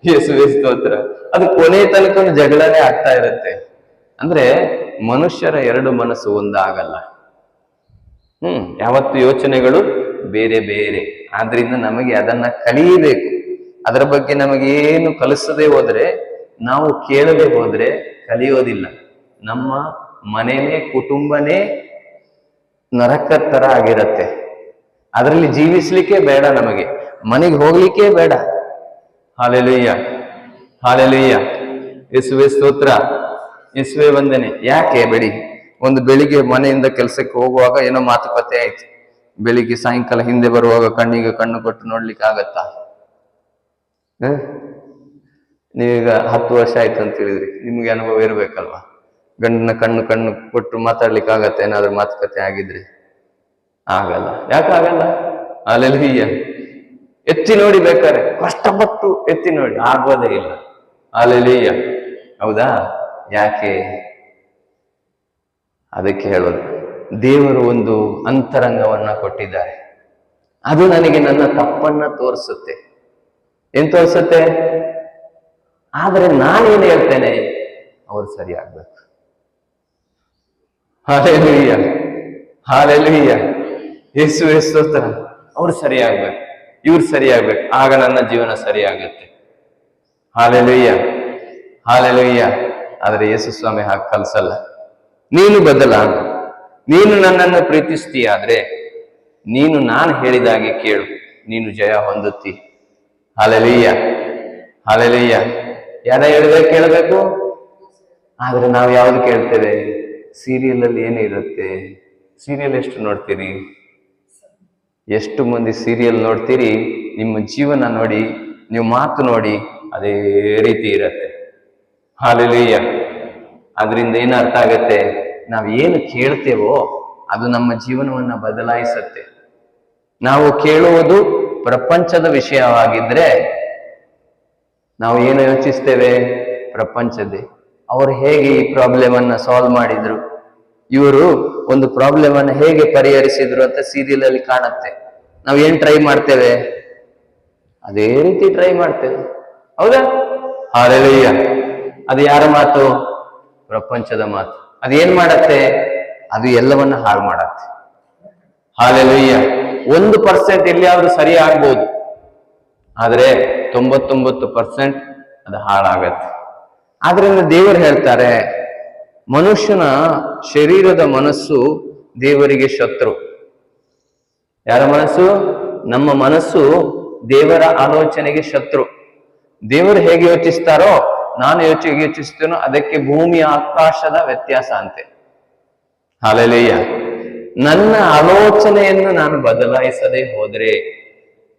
ಯೇಸುವೇ ಸ್ತೋತ್ರ. ಅದು ಕೊನೆ ತನಕ ಜಗಳನೇ ಆಗ್ತಾ ಇರುತ್ತೆ. ಅಂದ್ರೆ ಮನುಷ್ಯರ ಎರಡು ಮನಸ್ಸು ಒಂದಾಗಲ್ಲ. ಯಾವತ್ತು ಯೋಚನೆಗಳು ಬೇರೆ ಬೇರೆ. ಆದ್ರಿಂದ ನಮಗೆ ಅದನ್ನ ಕಲಿಯಬೇಕು. ಅದರ ಬಗ್ಗೆ ನಮಗೇನು ಕಲಿಸದೆ ಹೋದ್ರೆ, ನಾವು ಕೇಳದೆ ಹೋದ್ರೆ ಕಲಿಯೋದಿಲ್ಲ. ನಮ್ಮ ಮನೆನೇ, ಕುಟುಂಬನೇ ನರಕದ ತರ ಆಗಿರತ್ತೆ. ಅದರಲ್ಲಿ ಜೀವಿಸ್ಲಿಕ್ಕೆ ಬೇಡ, ನಮಗೆ ಮನೆಗೆ ಹೋಗ್ಲಿಕ್ಕೆ ಬೇಡ. Hallelujah, hallelujah. ಯೇಸುವೇ ಸ್ತೋತ್ರ, ಯೇಸುವೇ ವಂದನೆ. ಯಾಕೆ ಬೇಡಿ? ಒಂದು ಬೆಳಿಗ್ಗೆ ಮನೆಯಿಂದ ಕೆಲಸಕ್ಕೆ ಹೋಗುವಾಗ ಏನೋ ಮಾತುಕತೆ ಆಯ್ತು, ಬೆಳಿಗ್ಗೆ ಸಾಯಂಕಾಲ ಹಿಂದೆ ಬರುವಾಗ ಕಣ್ಣಿಗೆ ಕಣ್ಣು ಕೊಟ್ಟು ನೋಡ್ಲಿಕ್ಕೆ ಆಗತ್ತಾ? ನೀವೀಗ 10 ವರ್ಷ ಆಯ್ತು ಅಂತ ಹೇಳಿದ್ರಿ, ನಿಮ್ಗೆ ಅನುಭವ ಇರ್ಬೇಕಲ್ವಾ? ಗಂಡನ ಕಣ್ಣು ಕೊಟ್ಟು ಮಾತಾಡ್ಲಿಕ್ಕೆ ಆಗತ್ತೆ? ಏನಾದ್ರೂ ಮಾತುಕತೆ ಆಗಿದ್ರೆ ಆಗಲ್ಲ. ಯಾಕಾಗಲ್ಲ? ಹಾಲೆಲೂಯ್ಯ. ಎತ್ತಿ ನೋಡಿ, ಬೇಕಾರೆ ಕಷ್ಟಪಟ್ಟು ಎತ್ತಿ ನೋಡಿ, ಆಗೋದೇ ಇಲ್ಲ. ಹಾಲೆಲೂಯ್ಯ. ಹೌದಾ? ಯಾಕೆ? ಅದಕ್ಕೆ ಹೇಳೋದು, ದೇವರು ಒಂದು ಅಂತರಂಗವನ್ನ ಕೊಟ್ಟಿದ್ದಾರೆ. ಅದು ನನಗೆ ನನ್ನ ತಪ್ಪನ್ನ ತೋರಿಸುತ್ತೆ. ಏನ್ ತೋರಿಸುತ್ತೆ? ಆದ್ರೆ ನಾನೇನು ಹೇಳ್ತೇನೆ, ಅವ್ರು ಸರಿ ಆಗ್ಬೇಕು. Hallelujah, hallelujah. ಯೇಸುವೇ ಸ್ತೋತ್ರ. ಅವ್ರು ಸರಿಯಾಗ್ಬೇಕು, ಇವ್ರು ಸರಿಯಾಗ್ಬೇಕು, ಆಗ ನನ್ನ ಜೀವನ ಸರಿಯಾಗತ್ತೆ. Hallelujah, hallelujah. ಆದ್ರೆ ಯೇಸು ಸ್ವಾಮಿ ಹಾಗೆ ಕಲ್ಸಲ್ಲ. ನೀನು ಬದಲಾಗು. ನೀನು ನನ್ನನ್ನು ಪ್ರೀತಿಸ್ತೀಯಾದ್ರೆ ನೀನು ನಾನು ಹೇಳಿದಾಗೆ ಕೇಳು, ನೀನು ಜಯ ಹೊಂದುತ್ತಿ. Hallelujah, hallelujah. ಯಾರ ಹೇಳಿದಾಗ ಕೇಳಬೇಕು. ಆದ್ರೆ ನಾವು ಯಾವ್ದು ಕೇಳ್ತೇವೆ? ಸೀರಿಯಲ್ ಅಲ್ಲಿ ಏನಿರುತ್ತೆ? ಸೀರಿಯಲ್ ಎಷ್ಟು ನೋಡ್ತೀರಿ? ಎಷ್ಟು ಮಂದಿ ಸೀರಿಯಲ್ ನೋಡ್ತೀರಿ? ನಿಮ್ಮ ಜೀವನ ನೋಡಿ, ನೀವು ಮಾತು ನೋಡಿ, ಅದೇ ರೀತಿ ಇರತ್ತೆ. ಹಲ್ಲೆಲೂಯಾ. ಅದರಿಂದ ಏನು ಅರ್ಥ ಆಗತ್ತೆ? ನಾವು ಏನು ಕೇಳ್ತೇವೋ ಅದು ನಮ್ಮ ಜೀವನವನ್ನ ಬದಲಾಯಿಸತ್ತೆ. ನಾವು ಕೇಳುವುದು ಪ್ರಪಂಚದ ವಿಷಯವಾಗಿದ್ರೆ ನಾವು ಏನು ಯೋಚಿಸ್ತೇವೆ? ಪ್ರಪಂಚದೇ. ಅವರು ಹೇಗೆ ಈ ಪ್ರಾಬ್ಲಮ್ ಅನ್ನ ಸಾಲ್ವ್ ಮಾಡಿದ್ರು, ಇವರು ಒಂದು ಪ್ರಾಬ್ಲಮ್ ಅನ್ನ ಹೇಗೆ ಪರಿಹರಿಸಿದ್ರು ಅಂತ ಸೀರಿಯಲ್ ಅಲ್ಲಿ ಕಾಣುತ್ತೆ. ನಾವು ಏನ್ ಟ್ರೈ ಮಾಡ್ತೇವೆ? ಅದೇ ರೀತಿ ಟ್ರೈ ಮಾಡ್ತೇವೆ. ಹೌದಾ? ಹಲ್ಲೆಲೂಯಾ. ಅದು ಯಾರ ಮಾತು? ಪ್ರಪಂಚದ ಮಾತು. ಅದೇನ್ ಮಾಡತ್ತೆ? ಅದು ಎಲ್ಲವನ್ನ ಹಾಳು ಮಾಡತ್ತೆ. ಹಲ್ಲೆಲೂಯಾ. 1% ಎಲ್ಲಿಯಾದ್ರೂ ಸರಿ ಆಗ್ಬೋದು, ಆದ್ರೆ 99% ಅದು ಹಾಳಾಗತ್ತೆ. ಆದ್ರಿಂದ ದೇವರು ಹೇಳ್ತಾರೆ, ಮನುಷ್ಯನ ಶರೀರದ ಮನಸ್ಸು ದೇವರಿಗೆ ಶತ್ರು. ಯಾರ ಮನಸ್ಸು? ನಮ್ಮ ಮನಸ್ಸು ದೇವರ ಆಲೋಚನೆಗೆ ಶತ್ರು. ದೇವರು ಹೇಗೆ ಯೋಚಿಸ್ತಾರೋ ನಾನು ಯೋಚಿಸ್ತೇನೋ ಅದಕ್ಕೆ ಭೂಮಿ ಆಕಾಶದ ವ್ಯತ್ಯಾಸ ಅಂತೆ. ಹಲ್ಲೆಲೂಯಾ. ನನ್ನ ಆಲೋಚನೆಯನ್ನು ನಾನು ಬದಲಾಯಿಸದೆ ಹೋದ್ರೆ,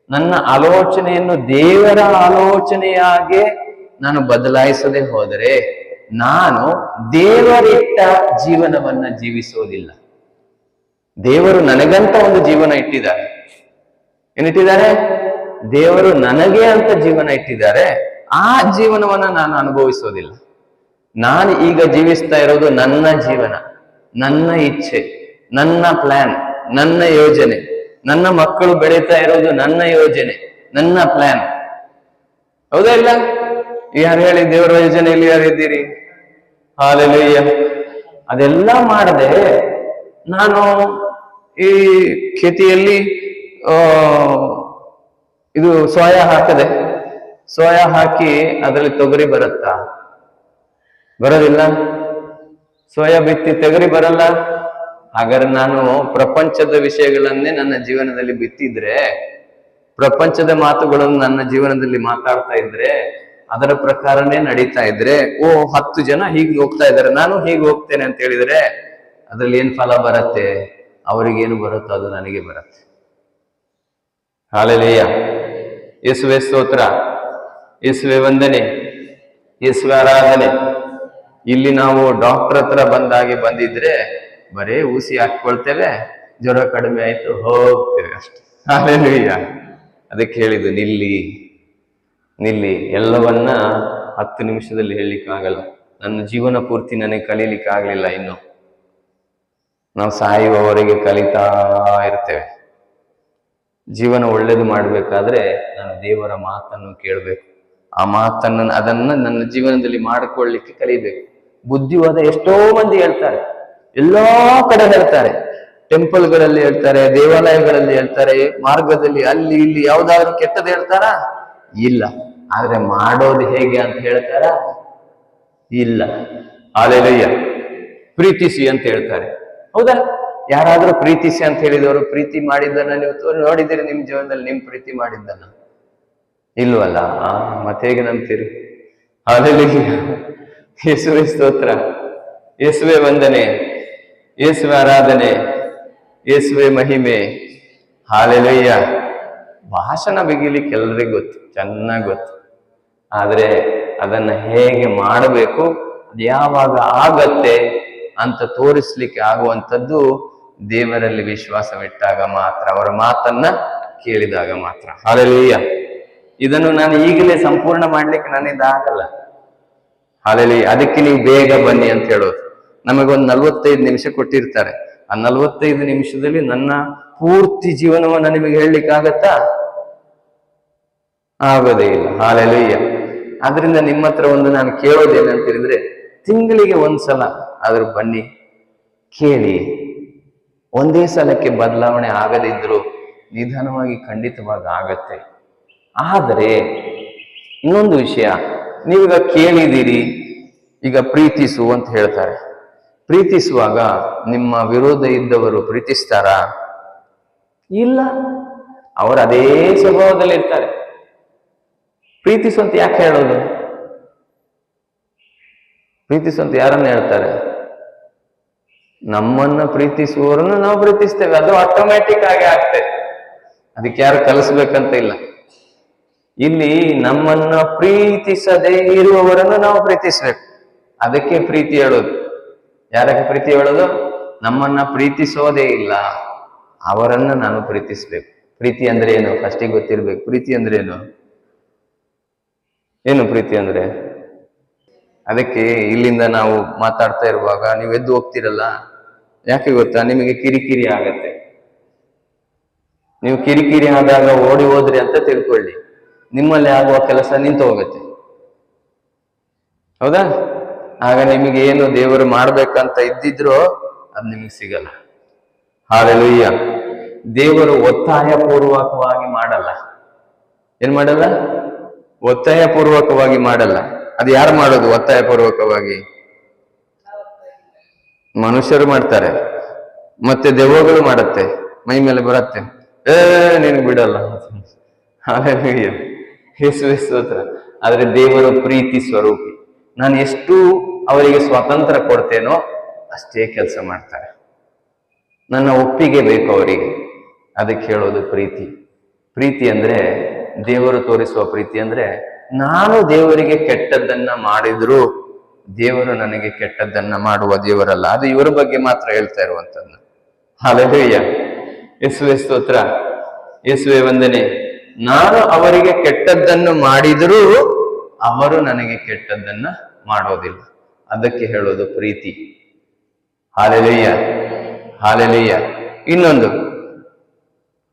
ನನ್ನ ಆಲೋಚನೆಯನ್ನು ದೇವರ ಆಲೋಚನೆಯಾಗೆ ನಾನು ಬದಲಾಯಿಸದೆ ಹೋದರೆ, ನಾನು ದೇವರಿಟ್ಟ ಜೀವನವನ್ನ ಜೀವಿಸೋದಿಲ್ಲ. ದೇವರು ನನಗಂತ ಒಂದು ಜೀವನ ಇಟ್ಟಿದ್ದಾರೆ. ಏನಿಟ್ಟಿದ್ದಾರೆ? ದೇವರು ನನಗೆ ಅಂತ ಜೀವನ ಇಟ್ಟಿದ್ದಾರೆ. ಆ ಜೀವನವನ್ನ ನಾನು ಅನುಭವಿಸೋದಿಲ್ಲ. ನಾನು ಈಗ ಜೀವಿಸ್ತಾ ಇರೋದು ನನ್ನ ಜೀವನ, ನನ್ನ ಇಚ್ಛೆ, ನನ್ನ ಪ್ಲಾನ್, ನನ್ನ ಯೋಜನೆ. ನನ್ನ ಮಕ್ಕಳು ಬೆಳೀತಾ ಇರೋದು ನನ್ನ ಯೋಜನೆ, ನನ್ನ ಪ್ಲಾನ್. ಹೌದಾ ಇಲ್ಲ? ಯಾರು ಹೇಳಿ ದೇವರ ಯೋಜನೆಯಲ್ಲಿ ಯಾರಿದ್ದೀರಿ? ಹಲ್ಲೆಲೂಯಾ. ಅದೆಲ್ಲ ಮಾಡದೆ ನಾನು ಈ ಖೇತಿಯಲ್ಲಿ ಇದು ಸೋಯಾ ಹಾಕದೆ, ಸೋಯಾ ಹಾಕಿ ಅದರಲ್ಲಿ ತೊಗರಿ ಬರುತ್ತಾ? ಬರೋದಿಲ್ಲ. ಸೋಯಾ ಬಿತ್ತಿ ತೊಗರಿ ಬರಲ್ಲ. ಹಾಗಾದ್ರೆ ನಾನು ಪ್ರಪಂಚದ ವಿಷಯಗಳನ್ನೇ ನನ್ನ ಜೀವನದಲ್ಲಿ ಬಿತ್ತಿದ್ರೆ, ಪ್ರಪಂಚದ ಮಾತುಗಳನ್ನು ನನ್ನ ಜೀವನದಲ್ಲಿ ಮಾತಾಡ್ತಾ ಇದ್ರೆ, ಅದರ ಪ್ರಕಾರನೇ ನಡೀತಾ ಇದ್ರೆ, 10 ಜನ ಹೀಗೆ ಹೋಗ್ತಾ ಇದ್ದಾರೆ, ನಾನು ಹೀಗೆ ಹೋಗ್ತೇನೆ ಅಂತ ಹೇಳಿದ್ರೆ ಅದ್ರಲ್ಲಿ ಏನ್ ಫಲ ಬರತ್ತೆ? ಅವರಿಗೇನು ಬರುತ್ತೋ ಅದು ನನಗೆ ಬರುತ್ತೆ. ಹಲ್ಲೆಲೂಯಾ. ಯೇಸುವೇ ಸ್ತೋತ್ರ, ಯೇಸುವೇ ವಂದನೆ, ಯೇಸುವೇ ಆರಾಧನೆ. ಇಲ್ಲಿ ನಾವು ಡಾಕ್ಟರ್ ಹತ್ರ ಬಂದಿದ್ರೆ ಬರೇ ಊಸಿ ಹಾಕೊಳ್ತೇವೆ, ಜ್ವರ ಕಡಿಮೆ ಆಯ್ತು ಹೋಗ್ತೇವೆ ಅಷ್ಟೆ. ಹಲ್ಲೆಲೂಯಾ. ಅದಕ್ಕೆ ಹೇಳಿದ್ದು ನಿಲ್ಲಿ. ಎಲ್ಲವನ್ನ 10 ನಿಮಿಷದಲ್ಲಿ ಹೇಳಲಿಕ್ಕಾಗಲ್ಲ. ನನ್ನ ಜೀವನ ಪೂರ್ತಿ ನನಗೆ ಕಲೀಲಿಕ್ಕೆ ಆಗ್ಲಿಲ್ಲ. ಇನ್ನು ನಾವು ಸಾಯುವವರೆಗೆ ಕಲಿತಾ ಇರ್ತೇವೆ. ಜೀವನ ಒಳ್ಳೇದು ಮಾಡ್ಬೇಕಾದ್ರೆ ನಾನು ದೇವರ ಮಾತನ್ನು ಕೇಳಬೇಕು. ಆ ಅದನ್ನ ನನ್ನ ಜೀವನದಲ್ಲಿ ಮಾಡಿಕೊಳ್ಳಿಕ್ಕೆ ಕಲಿಬೇಕು. ಬುದ್ಧಿವಾದ ಎಷ್ಟೋ ಮಂದಿ ಹೇಳ್ತಾರೆ, ಎಲ್ಲಾ ಕಡೆ ಹೇಳ್ತಾರೆ. ಟೆಂಪಲ್ಗಳಲ್ಲಿ ಹೇಳ್ತಾರೆ, ದೇವಾಲಯಗಳಲ್ಲಿ ಹೇಳ್ತಾರೆ, ಮಾರ್ಗದಲ್ಲಿ ಅಲ್ಲಿ ಇಲ್ಲಿ ಯಾವ್ದಾದ್ರು ಕೆಟ್ಟದ್ದು ಹೇಳ್ತಾರ? ಇಲ್ಲ. ಆದ್ರೆ ಮಾಡೋದು ಹೇಗೆ ಅಂತ ಹೇಳ್ತಾರ? ಇಲ್ಲ. ಹಲ್ಲೆಲೂಯಾ. ಪ್ರೀತಿಸಿ ಅಂತ ಹೇಳ್ತಾರೆ. ಹೌದಾ? ಯಾರಾದ್ರೂ ಪ್ರೀತಿಸಿ ಅಂತ ಹೇಳಿದವರು ಪ್ರೀತಿ ಮಾಡಿದ್ದನ್ನ ನೀವು ನೋಡಿದ್ದೀರಿ ನಿಮ್ ಜೀವನದಲ್ಲಿ? ನಿಮ್ ಪ್ರೀತಿ ಮಾಡಿದ್ದನ್ನ ಇಲ್ವಲ್ಲ? ಮತ್ತೆ ಹೇಗೆ ನಂಬ್ತೀರಿ? ಹಲ್ಲೆಲೂಯಾ. ಯೇಸುವೇ ಸ್ತೋತ್ರ, ಯೇಸುವೇ ವಂದನೆ, ಯೇಸುವೇ ಆರಾಧನೆ, ಯೇಸುವೇ ಮಹಿಮೆ. ಹಲ್ಲೆಲೂಯಾ. ಭಾಷಣ ಬಿಗಿಲಿಕ್ಕೆ ಎಲ್ರಿಗೂ ಗೊತ್ತು, ಚೆನ್ನಾಗಿ ಗೊತ್ತು. ಆದ್ರೆ ಅದನ್ನ ಹೇಗೆ ಮಾಡಬೇಕು, ಅದು ಯಾವಾಗ ಆಗತ್ತೆ ಅಂತ ತೋರಿಸ್ಲಿಕ್ಕೆ ಆಗುವಂಥದ್ದು ದೇವರಲ್ಲಿ ವಿಶ್ವಾಸವಿಟ್ಟಾಗ ಮಾತ್ರ, ಅವರ ಮಾತನ್ನ ಕೇಳಿದಾಗ ಮಾತ್ರ. ಹಲ್ಲೆಲೂಯಾ. ಇದನ್ನು ನಾನು ಈಗಲೇ ಸಂಪೂರ್ಣ ಮಾಡ್ಲಿಕ್ಕೆ ನನ್ನಿಂದಾಗಲ್ಲ. ಹಲ್ಲೆಲೂಯಾ. ಅದಕ್ಕೆ ನೀವು ಬೇಗ ಬನ್ನಿ ಅಂತ ಹೇಳೋದು. ನಮಗೊಂದು 45 ನಿಮಿಷ ಕೊಟ್ಟಿರ್ತಾರೆ. ಆ 45 ನಿಮಿಷದಲ್ಲಿ ನನ್ನ ಪೂರ್ತಿ ಜೀವನವನ್ನ ನಿಮಗೆ ಹೇಳಲಿಕ್ಕೆ ಆಗತ್ತಾ? ಆಗೋದೇ ಇಲ್ಲ. ಹಲ್ಲೆಲೂಯಾ. ಆದ್ರಿಂದ ನಿಮ್ಮ ಹತ್ರ ಒಂದು ನಾನು ಕೇಳೋದೇನಂತ ಹೇಳಿದ್ರೆ, ತಿಂಗಳಿಗೆ 1 ಸಲ ಆದ್ರೂ ಬನ್ನಿ, ಕೇಳಿ. ಒಂದೇ ಸಲಕ್ಕೆ ಬದಲಾವಣೆ ಆಗದಿದ್ರು ನಿಧಾನವಾಗಿ ಖಂಡಿತವಾಗಿ ಆಗತ್ತೆ. ಆದರೆ ಇನ್ನೊಂದು ವಿಷಯ, ನೀವೀಗ ಕೇಳಿದ್ದೀರಿ, ಈಗ ಪ್ರೀತಿಸು ಅಂತ ಹೇಳ್ತಾರೆ. ಪ್ರೀತಿಸುವಾಗ ನಿಮ್ಮ ವಿರೋಧ ಇದ್ದವರು ಪ್ರೀತಿಸ್ತಾರಾ? ಇಲ್ಲ, ಅವರು ಅದೇ ಸ್ವಭಾವದಲ್ಲಿ ಇರ್ತಾರೆ. ಪ್ರೀತಿಸುವಂತ ಯಾಕೆ ಹೇಳೋದು? ಪ್ರೀತಿಸುವಂತ ಯಾರನ್ನ ಹೇಳ್ತಾರೆ? ನಮ್ಮನ್ನ ಪ್ರೀತಿಸುವವರನ್ನು ನಾವು ಪ್ರೀತಿಸ್ತೇವೆ, ಅದು ಆಟೋಮ್ಯಾಟಿಕ್ ಆಗಿ ಆಗ್ತದೆ, ಅದಕ್ಕೆ ಯಾರು ಕಲಿಸ್ಬೇಕಂತ ಇಲ್ಲ. ಇಲ್ಲಿ ನಮ್ಮನ್ನ ಪ್ರೀತಿಸದೇ ಇರುವವರನ್ನು ನಾವು ಪ್ರೀತಿಸ್ಬೇಕು, ಅದಕ್ಕೆ ಪ್ರೀತಿ ಹೇಳೋದು. ಯಾರಕ್ಕೆ ಪ್ರೀತಿ ಹೇಳೋದು? ನಮ್ಮನ್ನ ಪ್ರೀತಿಸೋದೇ ಇಲ್ಲ ಅವರನ್ನ ನಾನು ಪ್ರೀತಿಸ್ಬೇಕು. ಪ್ರೀತಿ ಅಂದ್ರೆ ಏನು ಫಸ್ಟಿಗೆ ಗೊತ್ತಿರ್ಬೇಕು. ಪ್ರೀತಿ ಅಂದ್ರೆ ಏನು? ಏನು ಪ್ರೀತಿ ಅಂದ್ರೆ? ಅದಕ್ಕೆ ಇಲ್ಲಿಂದ ನಾವು ಮಾತಾಡ್ತಾ ಇರುವಾಗ ನೀವು ಎದ್ದು ಹೋಗ್ತಿರಲ್ಲ, ಯಾಕೆ ಗೊತ್ತಾ? ನಿಮಗೆ ಕಿರಿಕಿರಿ ಆಗತ್ತೆ. ನೀವು ಕಿರಿಕಿರಿ ಆದಾಗ ಓಡಿ ಹೋದ್ರಿ ಅಂತ ತಿಳ್ಕೊಳ್ಳಿ, ನಿಮ್ಮಲ್ಲಿ ಆಗುವ ಕೆಲಸ ನಿಂತು ಹೋಗುತ್ತೆ. ಹೌದಾ? ಆಗ ನಿಮಗೆ ಏನು ದೇವರು ಮಾಡ್ಬೇಕಂತ ಇದ್ದಿದ್ರೋ ಅದು ನಿಮಗೆ ಸಿಗಲ್ಲ. ಹಾಲೆಲೂಯ್ಯ. ದೇವರು ಒತ್ತಾಯ ಪೂರ್ವಕವಾಗಿ ಮಾಡಲ್ಲ. ಏನ್ ಮಾಡಲ್ಲ? ಒತ್ತಾಯ ಪೂರ್ವಕವಾಗಿ ಮಾಡಲ್ಲ. ಅದು ಯಾರು ಮಾಡೋದು ಒತ್ತಾಯ ಪೂರ್ವಕವಾಗಿ? ಮನುಷ್ಯರು ಮಾಡ್ತಾರೆ, ಮತ್ತೆ ದೆವ್ವಗಳು ಮಾಡತ್ತೆ, ಮೈ ಮೇಲೆ ಬರತ್ತೆ, ನೀನು ಬಿಡಲ್ಲ. ಹಾಲೆಲೂಯ್ಯ, ಯೇಸುವೇ ಸ್ತೋತ್ರ. ಆದ್ರೆ ದೇವರು ಪ್ರೀತಿ ಸ್ವರೂಪಿ. ನಾನು ಎಷ್ಟು ಅವರಿಗೆ ಸ್ವಾತಂತ್ರ್ಯ ಕೊಡ್ತೇನೋ ಅಷ್ಟೇ ಕೆಲಸ ಮಾಡ್ತಾರೆ. ನನ್ನ ಒಪ್ಪಿಗೆ ಬೇಕು ಅವರಿಗೆ, ಅದಕ್ಕೆ ಹೇಳೋದು ಪ್ರೀತಿ. ಪ್ರೀತಿ ಅಂದ್ರೆ, ದೇವರು ತೋರಿಸುವ ಪ್ರೀತಿ ಅಂದ್ರೆ, ನಾನು ದೇವರಿಗೆ ಕೆಟ್ಟದ್ದನ್ನ ಮಾಡಿದ್ರು ದೇವರು ನನಗೆ ಕೆಟ್ಟದ್ದನ್ನ ಮಾಡುವ ದೇವರಲ್ಲ. ಅದು ಇವರ ಬಗ್ಗೆ ಮಾತ್ರ ಹೇಳ್ತಾ ಇರುವಂತದ್ದು. ಹಲ್ಲೆಲೂಯ್ಯ, ಯೇಸುವೇ ಸ್ತೋತ್ರ, ಯೇಸುವೇ ವಂದನೆ. ನಾನು ಅವರಿಗೆ ಕೆಟ್ಟದ್ದನ್ನು ಮಾಡಿದರೂ ಅವರು ನನಗೆ ಕೆಟ್ಟದ್ದನ್ನ ಮಾಡೋದಿಲ್ಲ, ಅದಕ್ಕೆ ಹೇಳೋದು ಪ್ರೀತಿ. ಹಲ್ಲೆಲೂಯ್ಯ, ಹಲ್ಲೆಲೂಯ್ಯ. ಇನ್ನೊಂದು,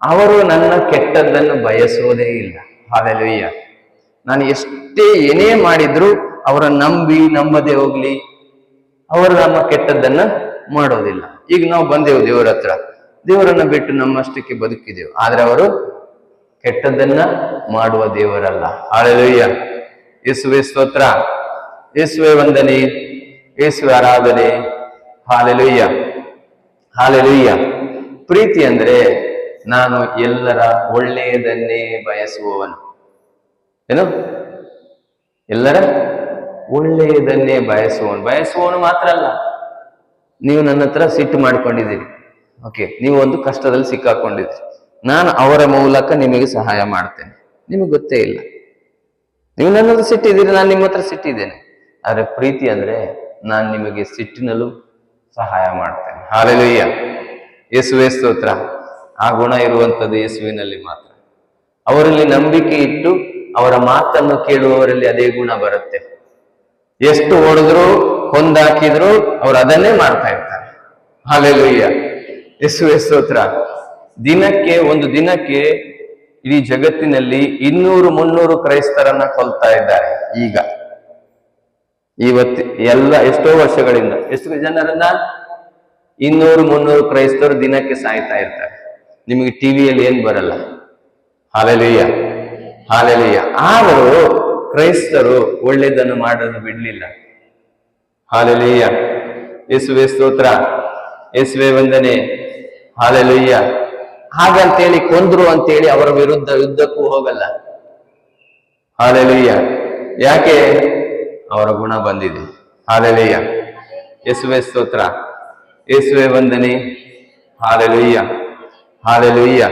ಅವರು ನನ್ನ ಕೆಟ್ಟದ್ದನ್ನು ಬಯಸೋದೇ ಇಲ್ಲ. ಹಲ್ಲೆಲೂಯ್ಯ. ನಾನು ಎಷ್ಟೇ ಏನೇ ಮಾಡಿದ್ರು ಅವರನ್ನು ನಂಬದೇ ಹೋಗ್ಲಿ, ಅವರು ನಮ್ಮ ಕೆಟ್ಟದ್ದನ್ನ ಮಾಡೋದಿಲ್ಲ. ಈಗ ನಾವು ಬಂದೆವು ದೇವರ ಹತ್ರ, ದೇವರನ್ನ ಬಿಟ್ಟು ನಮ್ಮಷ್ಟಕ್ಕೆ ಬದುಕಿದೆವು, ಆದ್ರೆ ಅವರು ಕೆಟ್ಟದ್ದನ್ನ ಮಾಡುವ ದೇವರಲ್ಲ. ಹಲ್ಲೆಲೂಯ್ಯ, ಯೇಸುವೇ ಸ್ತೋತ್ರ, ಯೇಸುವೇ ವಂದನೆ, ಯೇಸುವೇ ಆರಾಧನೆ. ಹಲ್ಲೆಲೂಯ್ಯ, ಹಲ್ಲೆಲೂಯ್ಯ. ಪ್ರೀತಿ ಅಂದ್ರೆ ನಾನು ಎಲ್ಲರ ಒಳ್ಳೆಯದನ್ನೇ ಬಯಸುವವನು. ಏನು? ಎಲ್ಲರ ಒಳ್ಳೆಯದನ್ನೇ ಬಯಸುವವನು ಮಾತ್ರ ಅಲ್ಲ. ನೀವು ನನ್ನ ಹತ್ರ ಸಿಟ್ಟು ಮಾಡ್ಕೊಂಡಿದ್ದೀರಿ, ಓಕೆ, ನೀವು ಒಂದು ಕಷ್ಟದಲ್ಲಿ ಸಿಕ್ಕಾಕೊಂಡಿದ್ದೀರಿ, ನಾನು ಅವರ ಮೂಲಕ ನಿಮಗೆ ಸಹಾಯ ಮಾಡ್ತೇನೆ. ನಿಮಗೆ ಗೊತ್ತೇ ಇಲ್ಲ, ನೀವು ನನ್ನ ಹತ್ರ ಸಿಟ್ಟಿದ್ದೀರಿ, ನಾನು ನಿಮ್ಮ ಹತ್ರ ಸಿಟ್ಟಿದ್ದೇನೆ. ಆದ್ರೆ ಪ್ರೀತಿ ಅಂದ್ರೆ ನಾನು ನಿಮಗೆ ಸಿಟ್ಟಿನಲ್ಲೂ ಸಹಾಯ ಮಾಡ್ತೇನೆ. ಹಲ್ಲೆಲೂಯ್ಯ, ಯೇಸುವೇ ಸ್ತೋತ್ರ. ಆ ಗುಣ ಇರುವಂಥದ್ದು ಯೇಸುವಿನಲ್ಲಿ ಮಾತ್ರ. ಅವರಲ್ಲಿ ನಂಬಿಕೆ ಇಟ್ಟು ಅವರ ಮಾತನ್ನು ಕೇಳುವವರಲ್ಲಿ ಅದೇ ಗುಣ ಬರುತ್ತೆ. ಎಷ್ಟು ಹೊಡೆದ್ರು ಕೊಂದಾಕಿದ್ರು ಅವ್ರು ಅದನ್ನೇ ಮಾಡ್ತಾ ಇರ್ತಾರೆ. ಹಲ್ಲೆಲೂಯ್ಯ, ಯೇಸುವೇ ಸ್ತೋತ್ರ. ಒಂದು ದಿನಕ್ಕೆ ಇಡೀ ಜಗತ್ತಿನಲ್ಲಿ 200-300 ಕ್ರೈಸ್ತರನ್ನ ಕೊಲ್ತಾ ಇದ್ದಾರೆ. ಇವತ್ತು ಎಲ್ಲ ಎಷ್ಟೋ ವರ್ಷಗಳಿಂದ ಎಷ್ಟು ಜನರನ್ನ 200-300 ಕ್ರೈಸ್ತರು ದಿನಕ್ಕೆ ಸಾಯ್ತಾ ಇರ್ತಾರೆ. ನಿಮಗೆ ಟಿವಿಯಲ್ಲಿ ಏನ್ ಬರಲ್ಲ. ಹಲ್ಲೆಲೂಯ್ಯ, ಹಲ್ಲೆಲೂಯ್ಯ. ಆದರೂ ಕ್ರೈಸ್ತರು ಒಳ್ಳೆಯದನ್ನು ಮಾಡೋದು ಬಿಡ್ಲಿಲ್ಲ. ಹಲ್ಲೆಲೂಯ್ಯ, ಯೇಸುವೇ ಸ್ತೋತ್ರ, ಯೇಸುವೇ ವಂದನೆ. ಹಲ್ಲೆಲೂಯ್ಯ. ಹಾಗಂತೇಳಿ ಕೊಂದ್ರು ಅಂತೇಳಿ ಅವರ ವಿರುದ್ಧ ಯುದ್ಧಕ್ಕೂ ಹೋಗಲ್ಲ. ಹಲ್ಲೆಲೂಯ್ಯ. ಯಾಕೆ? ಅವರ ಗುಣ ಬಂದಿದೆ. ಹಲ್ಲೆಲೂಯ್ಯ, ಯೇಸುವೇ ಸ್ತೋತ್ರ, ಯೇಸುವೇ ವಂದನೆ. ಹಲ್ಲೆಲೂಯ್ಯ, ಹಲ್ಲೆಲೂಯ್ಯ,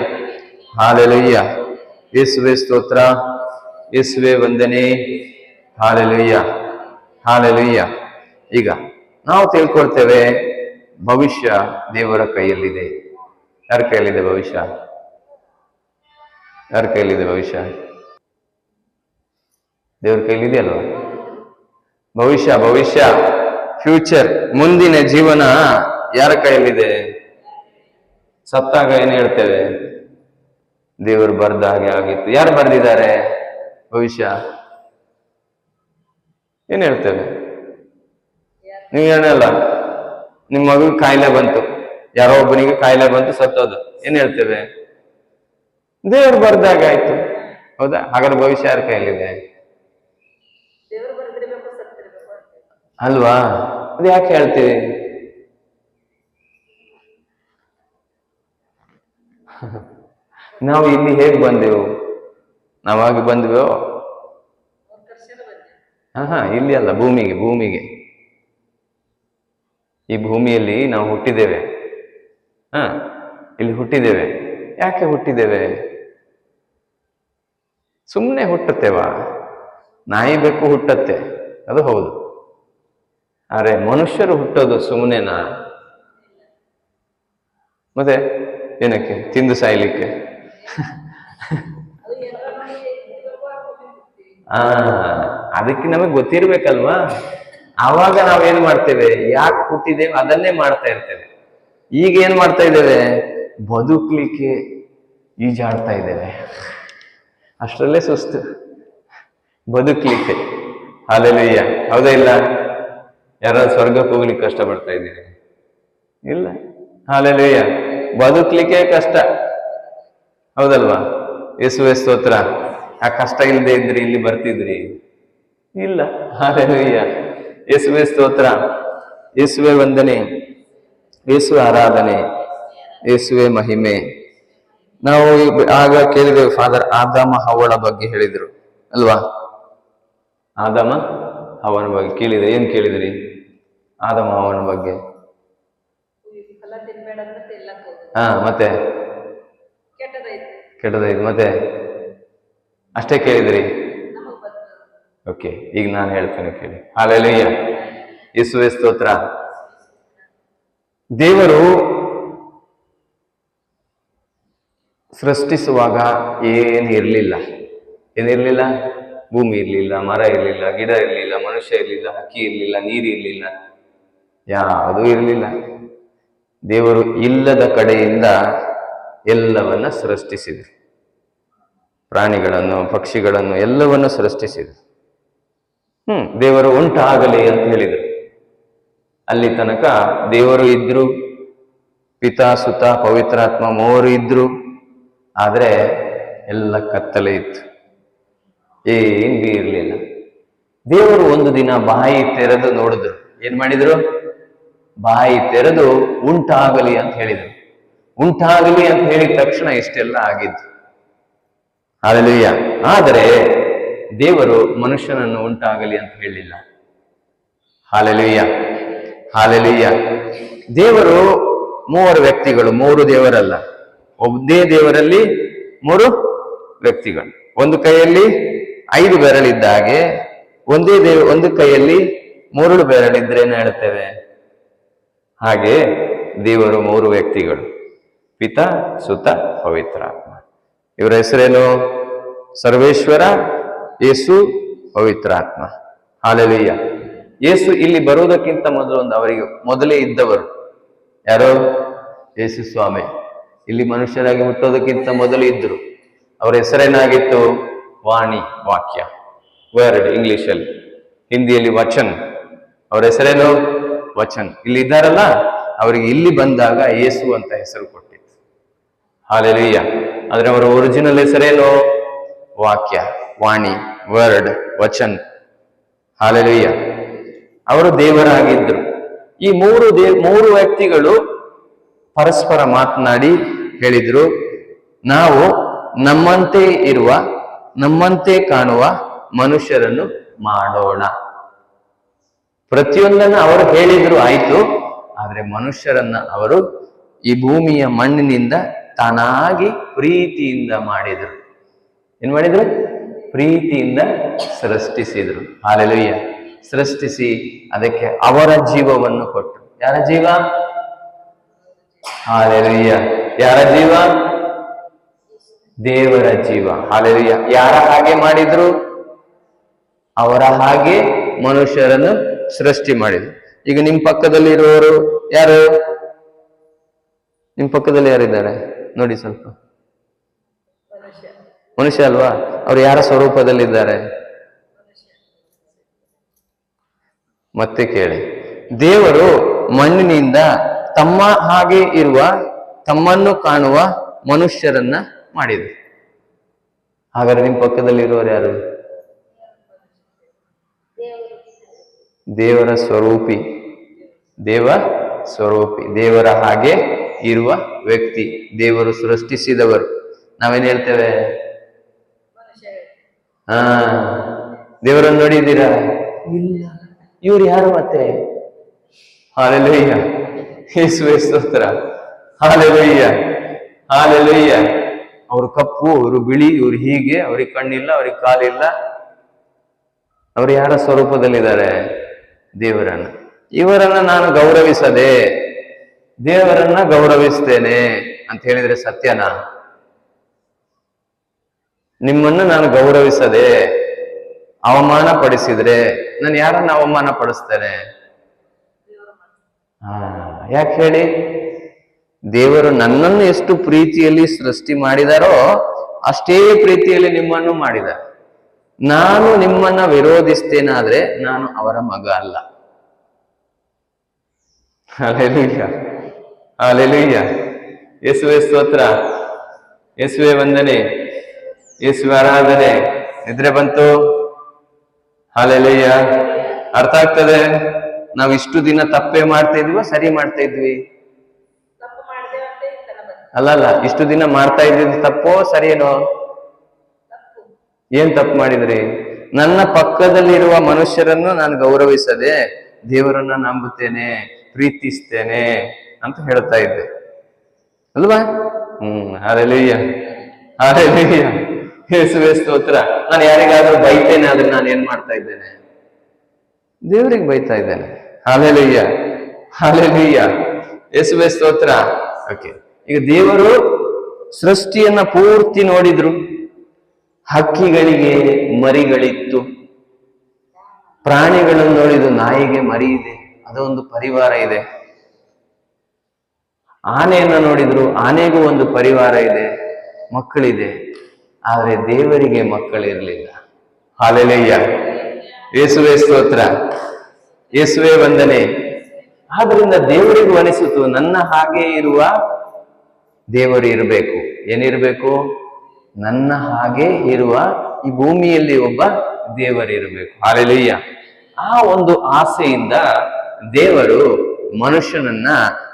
ಹಲ್ಲೆಲೂಯ್ಯ. ಯೇಸುವೇ ಸ್ತೋತ್ರ, ಯೇಸುವೇ ವಂದನೆ. ಹಲ್ಲೆಲೂಯ್ಯ, ಹಲ್ಲೆಲೂಯ್ಯ. ಈಗ ನಾವು ತಿಳ್ಕೊಳ್ತೇವೆ, ಭವಿಷ್ಯ ದೇವರ ಕೈಯಲ್ಲಿದೆ. ಯಾರ ಕೈಯಲ್ಲಿದೆ ಭವಿಷ್ಯ? ಯಾರ ಕೈಯಲ್ಲಿದೆ ಭವಿಷ್ಯ? ದೇವರ ಕೈಲಿದೆ ಅಲ್ವಾ? ಭವಿಷ್ಯ, ಫ್ಯೂಚರ್, ಮುಂದಿನ ಜೀವನ ಯಾರ ಕೈಯಲ್ಲಿದೆ? ಸತ್ತಾಗ ಏನ್ ಹೇಳ್ತೇವೆ? ದೇವರು ಬರ್ದ ಹಾಗೆ ಆಗಿತ್ತು. ಯಾರು ಬರ್ದಿದ್ದಾರೆ ಭವಿಷ್ಯ? ಏನ್ ಹೇಳ್ತೇವೆ? ನೀವು ಹೇಳಲ್ಲ, ನಿಮ್ಮ ಮಗುಗೆ ಕಾಯಿಲೆ ಬಂತು, ಯಾರೋ ಒಬ್ಬನಿಗೆ ಕಾಯಿಲೆ ಬಂತು, ಸತ್ತೋದು, ಏನ್ ಹೇಳ್ತೇವೆ? ದೇವರು ಬರ್ದಾಗ ಆಯ್ತು. ಹೌದಾ? ಹಾಗಾದ್ರೆ ಭವಿಷ್ಯ ಯಾರ ಕೈಯಲ್ಲಿದೆ? ಅಲ್ವಾ? ಅದು ಯಾಕೆ ಹೇಳ್ತೀವಿ? ನಾವು ಇಲ್ಲಿ ಹೇಗೆ ಬಂದೆವು? ನಾವಾಗಿ ಬಂದ್ವೋ? ಇಲ್ಲಿ ಅಲ್ಲ, ಭೂಮಿಗೆ ಈ ಭೂಮಿಯಲ್ಲಿ ನಾವು ಹುಟ್ಟಿದ್ದೇವೆ. ಇಲ್ಲಿ ಹುಟ್ಟಿದ್ದೇವೆ. ಯಾಕೆ ಹುಟ್ಟಿದ್ದೇವೆ? ಸುಮ್ಮನೆ ಹುಟ್ಟುತ್ತೇವಾ? ನಾಯಿ ಬೆಕ್ಕು ಹುಟ್ಟತ್ತೆ, ಅದು ಹೌದು. ಆದರೆ ಮನುಷ್ಯರು ಹುಟ್ಟೋದು ಸುಮ್ಮನೆನಾ? ಮತ್ತೆ ಏನಕ್ಕೆ? ತಿಂದು ಸಾಯ್ಲಿಕ್ಕೆ? ಅದಕ್ಕೆ ನಮಗೆ ಗೊತ್ತಿರ್ಬೇಕಲ್ವಾ? ಆವಾಗ ನಾವೇನ್ ಮಾಡ್ತೇವೆ? ಯಾಕೆ ಹುಟ್ಟಿದ್ದೇವೆ ಅದನ್ನೇ ಮಾಡ್ತಾ ಇರ್ತೇವೆ. ಈಗ ಏನ್ ಮಾಡ್ತಾ ಇದ್ದೇವೆ? ಬದುಕ್ಲಿಕ್ಕೆ ಈಜಾಡ್ತಾ ಇದ್ದೇವೆ. ಅಷ್ಟರಲ್ಲೇ ಸುಸ್ತು. ಬದುಕ್ಲಿಕ್ಕೆ. ಹಲ್ಲೆಲೂಯಾ. ಹೌದಾ ಇಲ್ಲ? ಯಾರಾದ್ರೂ ಸ್ವರ್ಗಕ್ಕೆ ಹೋಗ್ಲಿಕ್ಕೆ ಕಷ್ಟಪಡ್ತಾ ಇದ್ದೀರಿ? ಇಲ್ಲ. ಹಲ್ಲೆಲೂಯಾ. ಬದುಕ್ಲಿಕ್ಕೆ ಕಷ್ಟ, ಹೌದಲ್ವಾ? ಯೇಸುವೇ ಸ್ತೋತ್ರ. ಆ ಕಷ್ಟ ಇಲ್ಲದೆ ಇದ್ರಿ ಇಲ್ಲಿ ಬರ್ತಿದ್ರಿ? ಇಲ್ಲ. ಹಲ್ಲೆಲೂಯಾ. ಯೇಸುವೇ ಸ್ತೋತ್ರ, ಯೇಸುವೇ ವಂದನೆ, ಯೇಸುವೆ ಆರಾಧನೆ, ಯೇಸುವೆ ಮಹಿಮೆ. ನಾವು ಆಗ ಕೇಳಿದೆವು, ಫಾದರ್ ಆದಾಮ ಹವ್ವಳ ಬಗ್ಗೆ ಹೇಳಿದ್ರು ಅಲ್ವಾ? ಆದಾಮ ಹವ್ವನ ಬಗ್ಗೆ ಕೇಳಿದ್ರೆ ಏನ್ ಕೇಳಿದ್ರಿ? ಆದಾಮ ಹವ್ವನ ಬಗ್ಗೆ ಮತ್ತೆ ಕೆಟ್ಟದಾಯ್ತು, ಮತ್ತೆ ಅಷ್ಟೇ ಕೇಳಿದ್ರಿ? ಓಕೆ, ಈಗ ನಾನು ಹೇಳ್ತೇನೆ ಕೇಳಿ. ಹಲ್ಲೆಲೂಯಾ. ಯೇಸುವೇ ಸ್ತೋತ್ರ. ದೇವರು ಸೃಷ್ಟಿಸುವಾಗ ಏನಿರ್ಲಿಲ್ಲ. ಭೂಮಿ ಇರ್ಲಿಲ್ಲ, ಮರ ಇರ್ಲಿಲ್ಲ, ಗಿಡ ಇರ್ಲಿಲ್ಲ, ಮನುಷ್ಯ ಇರ್ಲಿಲ್ಲ, ಹಕ್ಕಿ ಇರ್ಲಿಲ್ಲ, ನೀರು ಇರ್ಲಿಲ್ಲ, ಯಾವುದೂ ಇರಲಿಲ್ಲ. ದೇವರು ಇಲ್ಲದ ಕಡೆಯಿಂದ ಎಲ್ಲವನ್ನ ಸೃಷ್ಟಿಸಿದರು. ಪ್ರಾಣಿಗಳನ್ನು, ಪಕ್ಷಿಗಳನ್ನು, ಎಲ್ಲವನ್ನು ಸೃಷ್ಟಿಸಿದರು. ದೇವರು ಉಂಟಾಗಲಿ ಅಂತ ಹೇಳಿದರು. ಅಲ್ಲಿ ತನಕ ದೇವರು ಇದ್ರು, ಪಿತಾ ಸುತ ಪವಿತ್ರಾತ್ಮ ಮೂವರು ಇದ್ರು. ಆದ್ರೆ ಎಲ್ಲ ಕತ್ತಲೆ ಇತ್ತು, ಏನ್ ಬಿ ಇರ್ಲಿಲ್ಲ. ದೇವರು ಒಂದು ದಿನ ಬಾಯಿ ತೆರೆದು ನೋಡಿದ್ರು. ಏನ್ ಮಾಡಿದ್ರು? ಬಾಯಿ ತೆರೆದು ಉಂಟಾಗಲಿ ಅಂತ ಹೇಳಿದ್ರು. ಉಂಟಾಗಲಿ ಅಂತ ಹೇಳಿದ ತಕ್ಷಣ ಇಷ್ಟೆಲ್ಲ ಆಗಿದ್ದು. ಹಲ್ಲೆಲೂಯಾ. ಆದರೆ ದೇವರು ಮನುಷ್ಯನನ್ನು ಉಂಟಾಗಲಿ ಅಂತ ಹೇಳಿಲ್ಲ. Hallelujah, hallelujah. ದೇವರು ಮೂವರು ವ್ಯಕ್ತಿಗಳು, ಮೂರು ದೇವರಲ್ಲ. ಒಬ್ಬನೇ ದೇವರಲ್ಲಿ ಮೂರು ವ್ಯಕ್ತಿಗಳು. ಒಂದು ಕೈಯಲ್ಲಿ 5 ಬೆರಳಿದ್ದಾಗೆ ಒಂದು ಕೈಯಲ್ಲಿ 3 ಬೆರಳಿದ್ರೆ ಏನು ಹೇಳ್ತೇವೆ? ಹಾಗೆ ದೇವರು 3 ವ್ಯಕ್ತಿಗಳು, ಪಿತಾ ಸುತ ಪವಿತ್ರಾತ್ಮ. ಇವರ ಹೆಸರೇನು? ಸರ್ವೇಶ್ವರ, ಯೇಸು, ಪವಿತ್ರಾತ್ಮ. ಹಲ್ಲೆಲೂಯಾ. ಯೇಸು ಇಲ್ಲಿ ಬರುವುದಕ್ಕಿಂತ ಮೊದಲು ಅವರಿಗೆ ಮೊದಲೇ ಇದ್ದವರು ಯಾರೋ? ಯೇಸು ಸ್ವಾಮಿ ಇಲ್ಲಿ ಮನುಷ್ಯರಾಗಿ ಹುಟ್ಟೋದಕ್ಕಿಂತ ಮೊದಲು ಇದ್ರು. ಅವರ ಹೆಸರೇನಾಗಿತ್ತು? ವಾಣಿ, ವಾಕ್ಯ, ವರ್ಡ್ ಇಂಗ್ಲಿಷಲ್ಲಿ, ಹಿಂದಿಯಲ್ಲಿ ವಚನ್. ಅವರ ಹೆಸರೇನು? ವಚನ್. ಇಲ್ಲಿ ಇದ್ದಾರಲ್ಲ, ಅವರಿಗೆ ಇಲ್ಲಿ ಬಂದಾಗ ಯೇಸು ಅಂತ ಹೆಸರು ಕೊಟ್ಟಿತ್ತು. ಹಲ್ಲೆಲೂಯಾ. ಆದ್ರೆ ಅವರ ಒರಿಜಿನಲ್ ಹೆಸರೇನು? ವಾಕ್ಯ, ವಾಣಿ, ವರ್ಡ್, ವಚನ್. ಹಲ್ಲೆಲೂಯಾ. ಅವರು ದೇವರಾಗಿದ್ರು. ಈ ಮೂರು ವ್ಯಕ್ತಿಗಳು ಪರಸ್ಪರ ಮಾತನಾಡಿ ಹೇಳಿದ್ರು, ನಾವು ನಮ್ಮಂತೆ ಇರುವ, ನಮ್ಮಂತೆ ಕಾಣುವ ಮನುಷ್ಯರನ್ನು ಮಾಡೋಣ. ಪ್ರತಿಯೊಂದನ್ನು ಅವರು ಹೇಳಿದ್ರು, ಆಯ್ತು. ಆದ್ರೆ ಮನುಷ್ಯರನ್ನ ಅವರು ಈ ಭೂಮಿಯ ಮಣ್ಣಿನಿಂದ ತಾನಾಗಿ ಪ್ರೀತಿಯಿಂದ ಮಾಡಿದ್ರು. ಏನ್ ಮಾಡಿದ್ರು? ಪ್ರೀತಿಯಿಂದ ಸೃಷ್ಟಿಸಿದ್ರು. ಹಲ್ಲೆಲೂಯಾ. ಸೃಷ್ಟಿಸಿ ಅದಕ್ಕೆ ಅವರ ಜೀವವನ್ನು ಕೊಟ್ಟರು. ಯಾರ ಜೀವ? ಹಲ್ಲೆಲೂಯಾ. ಯಾರ ಜೀವ? ದೇವರ ಜೀವ. ಹಲ್ಲೆಲೂಯಾ. ಯಾರ ಹಾಗೆ ಮಾಡಿದ್ರು? ಅವರ ಹಾಗೆ ಮನುಷ್ಯರನ್ನು ಸೃಷ್ಟಿ ಮಾಡಿದ್ರು. ಈಗ ನಿಮ್ ಪಕ್ಕದಲ್ಲಿ ಇರುವವರು ಯಾರು? ನಿಮ್ ಪಕ್ಕದಲ್ಲಿ ಯಾರಿದ್ದಾರೆ ನೋಡಿ ಸ್ವಲ್ಪ. ಮನುಷ್ಯ ಅಲ್ವಾ? ಅವ್ರು ಯಾರ ಸ್ವರೂಪದಲ್ಲಿದ್ದಾರೆ? ಮತ್ತೆ ಕೇಳಿ. ದೇವರು ಮಣ್ಣಿನಿಂದ ತಮ್ಮ ಹಾಗೆ ಇರುವ, ತಮ್ಮನ್ನು ಕಾಣುವ ಮನುಷ್ಯರನ್ನ ಮಾಡಿದ್ರು. ಹಾಗಾದ್ರೆ ನಿಮ್ ಪಕ್ಕದಲ್ಲಿ ಇರುವವರು ಯಾರು? ದೇವರ ಸ್ವರೂಪಿ, ದೇವರ ಹಾಗೆ ಇರುವ ವ್ಯಕ್ತಿ, ದೇವರು ಸೃಷ್ಟಿಸಿದವರು. ನಾವೇನ್ ಹೇಳ್ತೇವೆ? ಹಾ, ದೇವರನ್ನು ನೋಡಿದ್ದೀರಾ? ಇಲ್ಲ. ಇವ್ರು ಯಾರು ಮತ್ತೆ? ಹಾಲೆಲೂಯ್ಯ, ಯೇಸುವೇ ಸ್ತೋತ್ರ. Hallelujah, hallelujah. ಅವ್ರು ಕಪ್ಪು, ಇವರು ಬಿಳಿ, ಇವ್ರು ಹೀಗೆ, ಅವ್ರಿಗೆ ಕಣ್ಣಿಲ್ಲ, ಅವ್ರಿಗೆ ಕಾಲಿಲ್ಲ. ಅವ್ರು ಯಾರ ಸ್ವರೂಪದಲ್ಲಿದ್ದಾರೆ? ದೇವರನ್ನ. ಇವರನ್ನ ನಾನು ಗೌರವಿಸದೆ ದೇವರನ್ನ ಗೌರವಿಸ್ತೇನೆ ಅಂತ ಹೇಳಿದ್ರೆ ಸತ್ಯನಾ? ನಿಮ್ಮನ್ನು ನಾನು ಗೌರವಿಸದೆ ಅವಮಾನ ಪಡಿಸಿದ್ರೆ ನಾನು ಯಾರನ್ನ ಅವಮಾನ ಪಡಿಸ್ತೇನೆ? ಯಾಕೆ ಹೇಳಿ? ದೇವರು ನನ್ನನ್ನು ಎಷ್ಟು ಪ್ರೀತಿಯಲ್ಲಿ ಸೃಷ್ಟಿ ಮಾಡಿದಾರೋ ಅಷ್ಟೇ ಪ್ರೀತಿಯಲ್ಲಿ ನಿಮ್ಮನ್ನು ಮಾಡಿದ್ದಾರೆ. ನಾನು ನಿಮ್ಮನ್ನ ವಿರೋಧಿಸ್ತೇನಾದ್ರೆ ನಾನು ಅವರ ಮಗ ಅಲ್ಲ. ಹಲ್ಲೆಲೂಯ್ಯ, ಹಲ್ಲೆಲೂಯ್ಯ. ಯೇಸುವೇ ಸ್ತೋತ್ರ, ಯೇಸುವೇ ವಂದನೆ, ಯೇಸುವೆ ಆರಾಧನೆ. ನಿದ್ರೆ ಬಂತು? ಹಲ್ಲೆಲೂಯ್ಯ. ಅರ್ಥ ಆಗ್ತದೆ? ನಾವು ಇಷ್ಟು ದಿನ ತಪ್ಪೇ ಮಾಡ್ತಾ ಇದ್ವಿ, ಸರಿ ಮಾಡ್ತಾ ಇದ್ವಿ? ಅಲ್ಲಲ್ಲ, ಇಷ್ಟು ದಿನ ಮಾಡ್ತಾ ಇದ್ದಿದ್ದು ತಪ್ಪೋ ಸರಿಯೇನೋ? ಏನ್ ತಪ್ಪು ಮಾಡಿದ್ರಿ? ನನ್ನ ಪಕ್ಕದಲ್ಲಿರುವ ಮನುಷ್ಯರನ್ನು ನಾನು ಗೌರವಿಸದೆ ದೇವರನ್ನ ನಂಬುತ್ತೇನೆ, ಪ್ರೀತಿಸ್ತೇನೆ ಅಂತ ಹೇಳ್ತಾ ಇದ್ದೆ ಅಲ್ವಾ? ಹಲ್ಲೆಲೂಯ್ಯ, ಹಲ್ಲೆಲೂಯ್ಯ. ಯೇಸುವೇ ಸ್ತೋತ್ರ. ನಾನು ಯಾರಿಗಾದ್ರೂ ಬೈತೇನೆ ಆದ್ರೆ ನಾನು ಏನ್ ಮಾಡ್ತಾ ಇದ್ದೇನೆ? ದೇವರಿಗೆ ಬೈತಾ ಇದ್ದೇನೆ. ಹಲ್ಲೆಲೂಯ್ಯ, ಹಲ್ಲೆಲೂಯ್ಯ. ಯೇಸುವೇ ಸ್ತೋತ್ರ. ಓಕೆ, ಈಗ ದೇವರು ಸೃಷ್ಟಿಯನ್ನ ಪೂರ್ತಿ ನೋಡಿದ್ರು. ಹಕ್ಕಿಗಳಿಗೆ ಮರಿಗಳಿತ್ತು, ಪ್ರಾಣಿಗಳನ್ನು ನೋಡಿದ್ರು. ನಾಯಿಗೆ ಮರಿ ಇದೆ, ಅದೊಂದು ಪರಿವಾರ ಇದೆ. ಆನೆಯನ್ನ ನೋಡಿದ್ರು, ಆನೆಗೂ ಒಂದು ಪರಿವಾರ ಇದೆ, ಮಕ್ಕಳಿದೆ. ಆದ್ರೆ ದೇವರಿಗೆ ಮಕ್ಕಳಿರ್ಲಿಲ್ಲ. ಹಲ್ಲೆಲೂಯ್ಯ, ಯೇಸುವೇ ಸ್ತೋತ್ರ, ಯೇಸುವೇ ವಂದನೆ. ಆದ್ರಿಂದ ದೇವರಿಗೂ ಅನಿಸಿತು ನನ್ನ ಹಾಗೆ ಇರುವ ದೇವರು ಇರಬೇಕು. ಏನಿರ್ಬೇಕು? ನನ್ನ ಹಾಗೆ ಇರುವ ಈ ಭೂಮಿಯಲ್ಲಿ ಒಬ್ಬ ದೇವರಿರಬೇಕು. ಹಲ್ಲೆಲೂಯ್ಯ. ಆ ಒಂದು ಆಸೆಯಿಂದ ದೇವರು ಮನುಷ್ಯನನ್ನ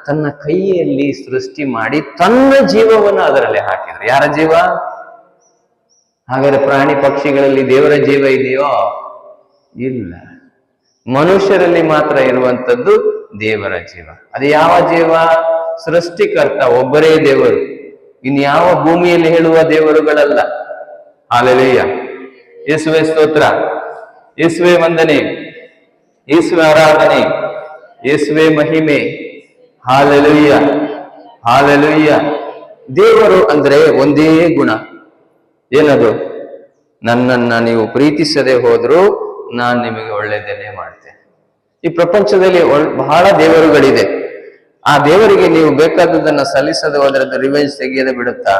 ತನ್ನ ಕೈಯಲ್ಲಿ ಸೃಷ್ಟಿ ಮಾಡಿ ತನ್ನ ಜೀವವನ್ನು ಅದರಲ್ಲಿ ಹಾಕಿದ್ರು. ಯಾರ ಜೀವ? ಹಾಗಾದ್ರೆ ಪ್ರಾಣಿ ಪಕ್ಷಿಗಳಲ್ಲಿ ದೇವರ ಜೀವ ಇದೆಯೋ? ಇಲ್ಲ. ಮನುಷ್ಯರಲ್ಲಿ ಮಾತ್ರ ಇರುವಂತದ್ದು ದೇವರ ಜೀವ. ಅದು ಯಾವ ಜೀವ? ಸೃಷ್ಟಿಕರ್ತ ಒಬ್ಬರೇ ದೇವರು, ಇನ್ಯಾವ ಭೂಮಿಯಲ್ಲಿ ಹೇಳುವ ದೇವರುಗಳಲ್ಲ. ಹಲ್ಲೆಲೂಯ್ಯ, ಯೇಸುವೇ ಸ್ತೋತ್ರ, ಯೇಸುವೇ ವಂದನೆ, ಯೇಸುವೇ ಆರಾಧನೆ, ಯೇಸುವೇ ಮಹಿಮೆ. ಹಲ್ಲೆಲೂಯ್ಯ, ಹಲ್ಲೆಲೂಯ್ಯ. ದೇವರು ಅಂದ್ರೆ ಒಂದೇ ಗುಣ. ಏನದು? ನನ್ನನ್ನ ನೀವು ಪ್ರೀತಿಸದೆ ಹೋದ್ರೂ ನಾನು ನಿಮಗೆ ಒಳ್ಳೆಯದನ್ನೇ ಮಾಡ್ತೇನೆ. ಈ ಪ್ರಪಂಚದಲ್ಲಿ ಬಹಳ ದೇವರುಗಳಿದೆ. ಆ ದೇವರಿಗೆ ನೀವು ಬೇಕಾದದನ್ನ ಸಲ್ಲಿಸದೆ ಹೋದ್ರೆ ಅದು ರಿವೆಂಜ್ ತೆಗೆಯದೆ ಬಿಡುತ್ತಾ?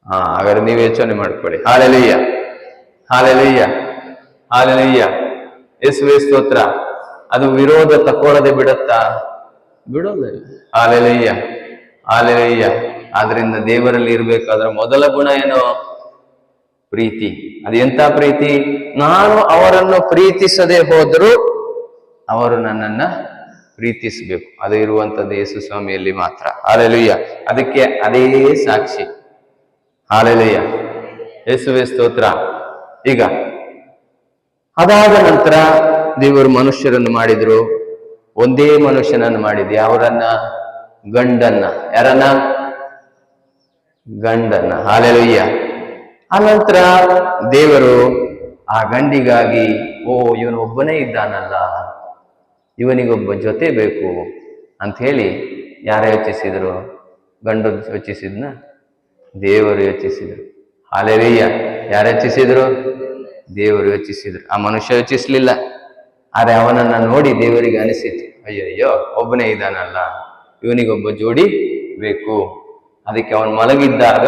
ಹಾಗಾದ್ರೆ ನೀವು ಯೋಚನೆ ಮಾಡ್ಕೊಳ್ಳಿ. ಹಲ್ಲೆಲೂಯ್ಯ, ಹಲ್ಲೆಲೂಯ್ಯ, ಹಲ್ಲೆಲೂಯ್ಯ. ಯೇಸುವೇ ಸ್ತೋತ್ರ. ಅದು ವಿರೋಧ ತಕೊಳ್ಳದೆ ಬಿಡುತ್ತಾ? ಬಿಡೋದಿಲ್ಲ. ಹಲ್ಲೆಲೂಯ್ಯ, ಹಲ್ಲೆಲೂಯ್ಯ. ಆದ್ರಿಂದ ದೇವರಲ್ಲಿ ಇರ್ಬೇಕಾದ್ರೆ ಮೊದಲ ಗುಣ ಏನು? ಪ್ರೀತಿ. ಅದು ಎಂತ ಪ್ರೀತಿ? ನಾನು ಅವರನ್ನು ಪ್ರೀತಿಸದೆ ಹೋದರೂ ಅವರು ನನ್ನನ್ನ ಪ್ರೀತಿಸಬೇಕು. ಅದು ಇರುವಂತದ್ದು ಯೇಸು ಸ್ವಾಮಿಯಲ್ಲಿ ಮಾತ್ರ. ಹಲ್ಲೆಲೂಯ್ಯ. ಅದಕ್ಕೆ ಅದೇ ಸಾಕ್ಷಿ. ಹಲ್ಲೆಲೂಯ್ಯ, ಯೇಸುವೇ ಸ್ತೋತ್ರ. ಈಗ ಅದಾದ ನಂತರ ದೇವರು ಮನುಷ್ಯರನ್ನು ಮಾಡಿದ್ರು. ಒಂದೇ ಮನುಷ್ಯನನ್ನು ಮಾಡಿದ್ವಿ. ಅವರನ್ನ? ಗಂಡನ್ನ. ಯಾರನ್ನ? ಗಂಡನ್ನ. ಹಲ್ಲೆಲೂಯ್ಯ. ಆನಂತರ ದೇವರು ಆ ಗಂಡಿಗಾಗಿ, ಇವನು ಒಬ್ಬನೇ ಇದ್ದಾನಲ್ಲ, ಇವನಿಗೊಬ್ಬ ಜೊತೆ ಬೇಕು ಅಂತ ಹೇಳಿ ಯಾರು ಯೋಚಿಸಿದ್ರು? ಗಂಡು ಯೋಚಿಸಿದ್ನ? ದೇವರು ಯೋಚಿಸಿದ್ರು. ಹಲ್ಲೆಲೂಯ್ಯ. ಯಾರು ಯೋಚಿಸಿದ್ರು? ದೇವರು ಯೋಚಿಸಿದ್ರು. ಆ ಮನುಷ್ಯ ಯೋಚಿಸ್ಲಿಲ್ಲ. ಆದ್ರೆ ಅವನನ್ನ ನೋಡಿ ದೇವರಿಗೆ ಅನಿಸಿತು, ಅಯ್ಯಯ್ಯೋ ಒಬ್ಬನೇ ಇದ್ದಾನಲ್ಲ, ಇವನಿಗೊಬ್ಬ ಜೋಡಿ ಬೇಕು. ಅದಕ್ಕೆ ಅವನು ಮಲಗಿದ್ದಾಗ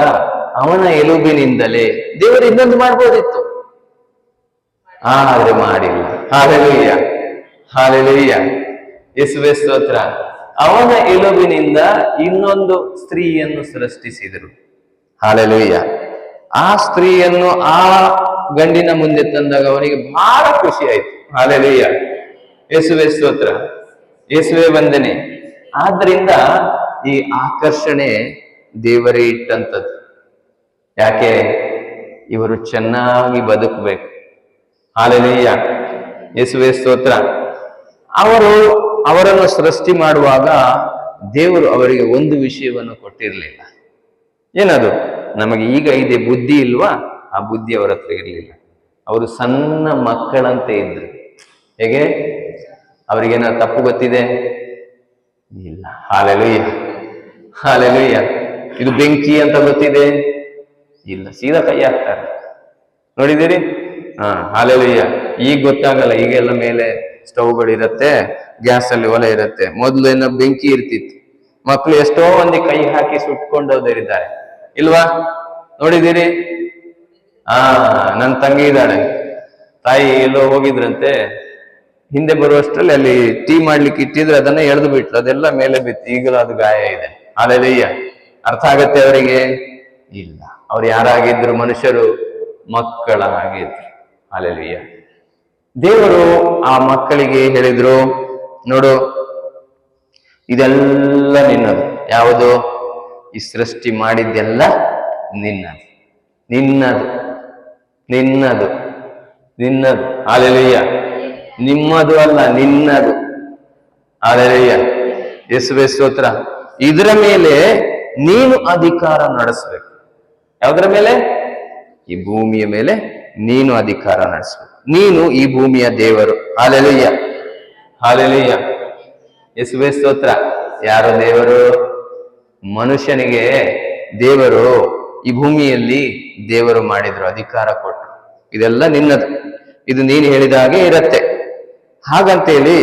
ಅವನ ಎಲುಬಿನಿಂದಲೇ ದೇವರು ಇನ್ನೊಂದು ಮಾಡ್ಬೋದಿತ್ತು, ಆದ್ರೆ ಮಾಡಿಲ್ಲ. ಹಲ್ಲೆಲೂಯ್ಯ, ಹಲ್ಲೆಲೂಯ್ಯ. ಯೇಸುವೇ ಸ್ತೋತ್ರ. ಅವನ ಎಲುಬಿನಿಂದ ಇನ್ನೊಂದು ಸ್ತ್ರೀಯನ್ನು ಸೃಷ್ಟಿಸಿದರು. ಹಲ್ಲೆಲೂಯ್ಯ. ಆ ಸ್ತ್ರೀಯನ್ನು ಆ ಗಂಡಿನ ಮುಂದೆ ತಂದಾಗ ಅವನಿಗೆ ಬಹಳ ಖುಷಿ ಆಯ್ತು. ಹಲ್ಲೆಲೂಯ್ಯ, ಯೇಸುವೇ ಸ್ತೋತ್ರ, ಯೇಸುವೇ ವಂದನೆ. ಆದ್ರಿಂದ ಈ ಆಕರ್ಷಣೆ ದೇವರೇ ಇಟ್ಟಂಥದ್ದು. ಯಾಕೆ? ಇವರು ಚೆನ್ನಾಗಿ ಬದುಕಬೇಕು. ಹಾಲೆಲೂಯ, ಯೇಸುವೇ ಸ್ತೋತ್ರ. ಅವರನ್ನು ಸೃಷ್ಟಿ ಮಾಡುವಾಗ ದೇವರು ಅವರಿಗೆ ಒಂದು ವಿಷಯವನ್ನು ಕೊಟ್ಟಿರಲಿಲ್ಲ. ಏನದು? ನಮಗೆ ಈಗ ಇದೆ ಬುದ್ಧಿ ಇಲ್ವಾ? ಆ ಬುದ್ಧಿ ಅವರ ಹತ್ರ ಇರಲಿಲ್ಲ. ಅವರು ಸಣ್ಣ ಮಕ್ಕಳಂತೆ ಇದ್ರು. ಹೇಗೆ? ಅವರಿಗೇನ ತಪ್ಪು ಗೊತ್ತಿದೆ? ಇಲ್ಲ. Hallelujah, hallelujah. ಇದು ಬೆಂಕಿ ಅಂತ ಗೊತ್ತಿದೆ? ಇಲ್ಲ. ಸೀದಾ ಕೈ ಹಾಕ್ತಾರೆ. ನೋಡಿದ್ದೀರಿ? ಹಾಲೆಲೂಯ. ಈಗ ಗೊತ್ತಾಗಲ್ಲ. ಈಗೆಲ್ಲ ಮೇಲೆ ಸ್ಟವ್ಗಳಿರತ್ತೆ, ಗ್ಯಾಸ್ ಅಲ್ಲಿ ಒಲೆ ಇರುತ್ತೆ. ಮೊದಲು ಏನೋ ಬೆಂಕಿ ಇರ್ತಿತ್ತು. ಮಕ್ಕಳು ಎಷ್ಟೋ ಮಂದಿ ಕೈ ಹಾಕಿ ಸುಟ್ಕೊಂಡೋದರಿದ್ದಾರೆ, ಇಲ್ವಾ? ನೋಡಿದ್ದೀರಿ? ನನ್ನ ತಂಗಿ ಇದ್ದಾಳೆ. ತಾಯಿ ಎಲ್ಲೋ ಹೋಗಿದ್ರಂತೆ, ಹಿಂದೆ ಬರುವಷ್ಟರಲ್ಲಿ ಅಲ್ಲಿ ಟೀ ಮಾಡ್ಲಿಕ್ಕೆ ಇಟ್ಟಿದ್ರೆ ಅದನ್ನ ಎಳೆದು ಬಿಟ್ಲು, ಅದೆಲ್ಲ ಮೇಲೆ ಬಿತ್ತು. ಈಗಲೂ ಅದು ಗಾಯ ಇದೆ. ಹಾಲೆಲೂಯ. ಅರ್ಥ ಆಗತ್ತೆ ಅವರಿಗೆ? ಇಲ್ಲ. ಅವ್ರು ಯಾರಾಗಿದ್ರು? ಮನುಷ್ಯರು, ಮಕ್ಕಳ ಹಾಗಿದ್ರು. ಹಾಲೆಲೂಯ. ದೇವರು ಆ ಮಕ್ಕಳಿಗೆ ಹೇಳಿದ್ರು, ನೋಡು, ಇದೆಲ್ಲ ನಿನ್ನದು. ಯಾವುದು? ಈ ಸೃಷ್ಟಿ ಮಾಡಿದ್ದೆಲ್ಲ ನಿನ್ನದು, ನಿನ್ನದು, ನಿನ್ನದು, ನಿನ್ನದು. ಹಾಲೆಲೂಯ. ನಿಮ್ಮದು ಅಲ್ಲ, ನಿನ್ನದು. ಹಾಲೆಲೂಯ, ಯೇಸುವೇ ಸ್ತೋತ್ರ. ಇದರ ಮೇಲೆ ನೀನು ಅಧಿಕಾರ ನಡೆಸಬೇಕು. ಯಾವುದರ ಮೇಲೆ? ಈ ಭೂಮಿಯ ಮೇಲೆ ನೀನು ಅಧಿಕಾರ ನಡೆಸಬೇಕು. ನೀನು ಈ ಭೂಮಿಯ ದೇವರು. ಹಾಲೆಲೂಯ, ಹಾಲೆಲೂಯ, ಯೇಸುವೇ ಸ್ತೋತ್ರ. ಯಾರು ದೇವರು? ಮನುಷ್ಯನಿಗೆ ದೇವರು ಈ ಭೂಮಿಯಲ್ಲಿ ದೇವರು ಮಾಡಿದ್ರು, ಅಧಿಕಾರ ಕೊಟ್ಟರು. ಇದೆಲ್ಲ ನಿನ್ನದು, ಇದು ನೀನು ಹೇಳಿದ ಹಾಗೆ ಇರತ್ತೆ. ಹಾಗಂತೇಳಿ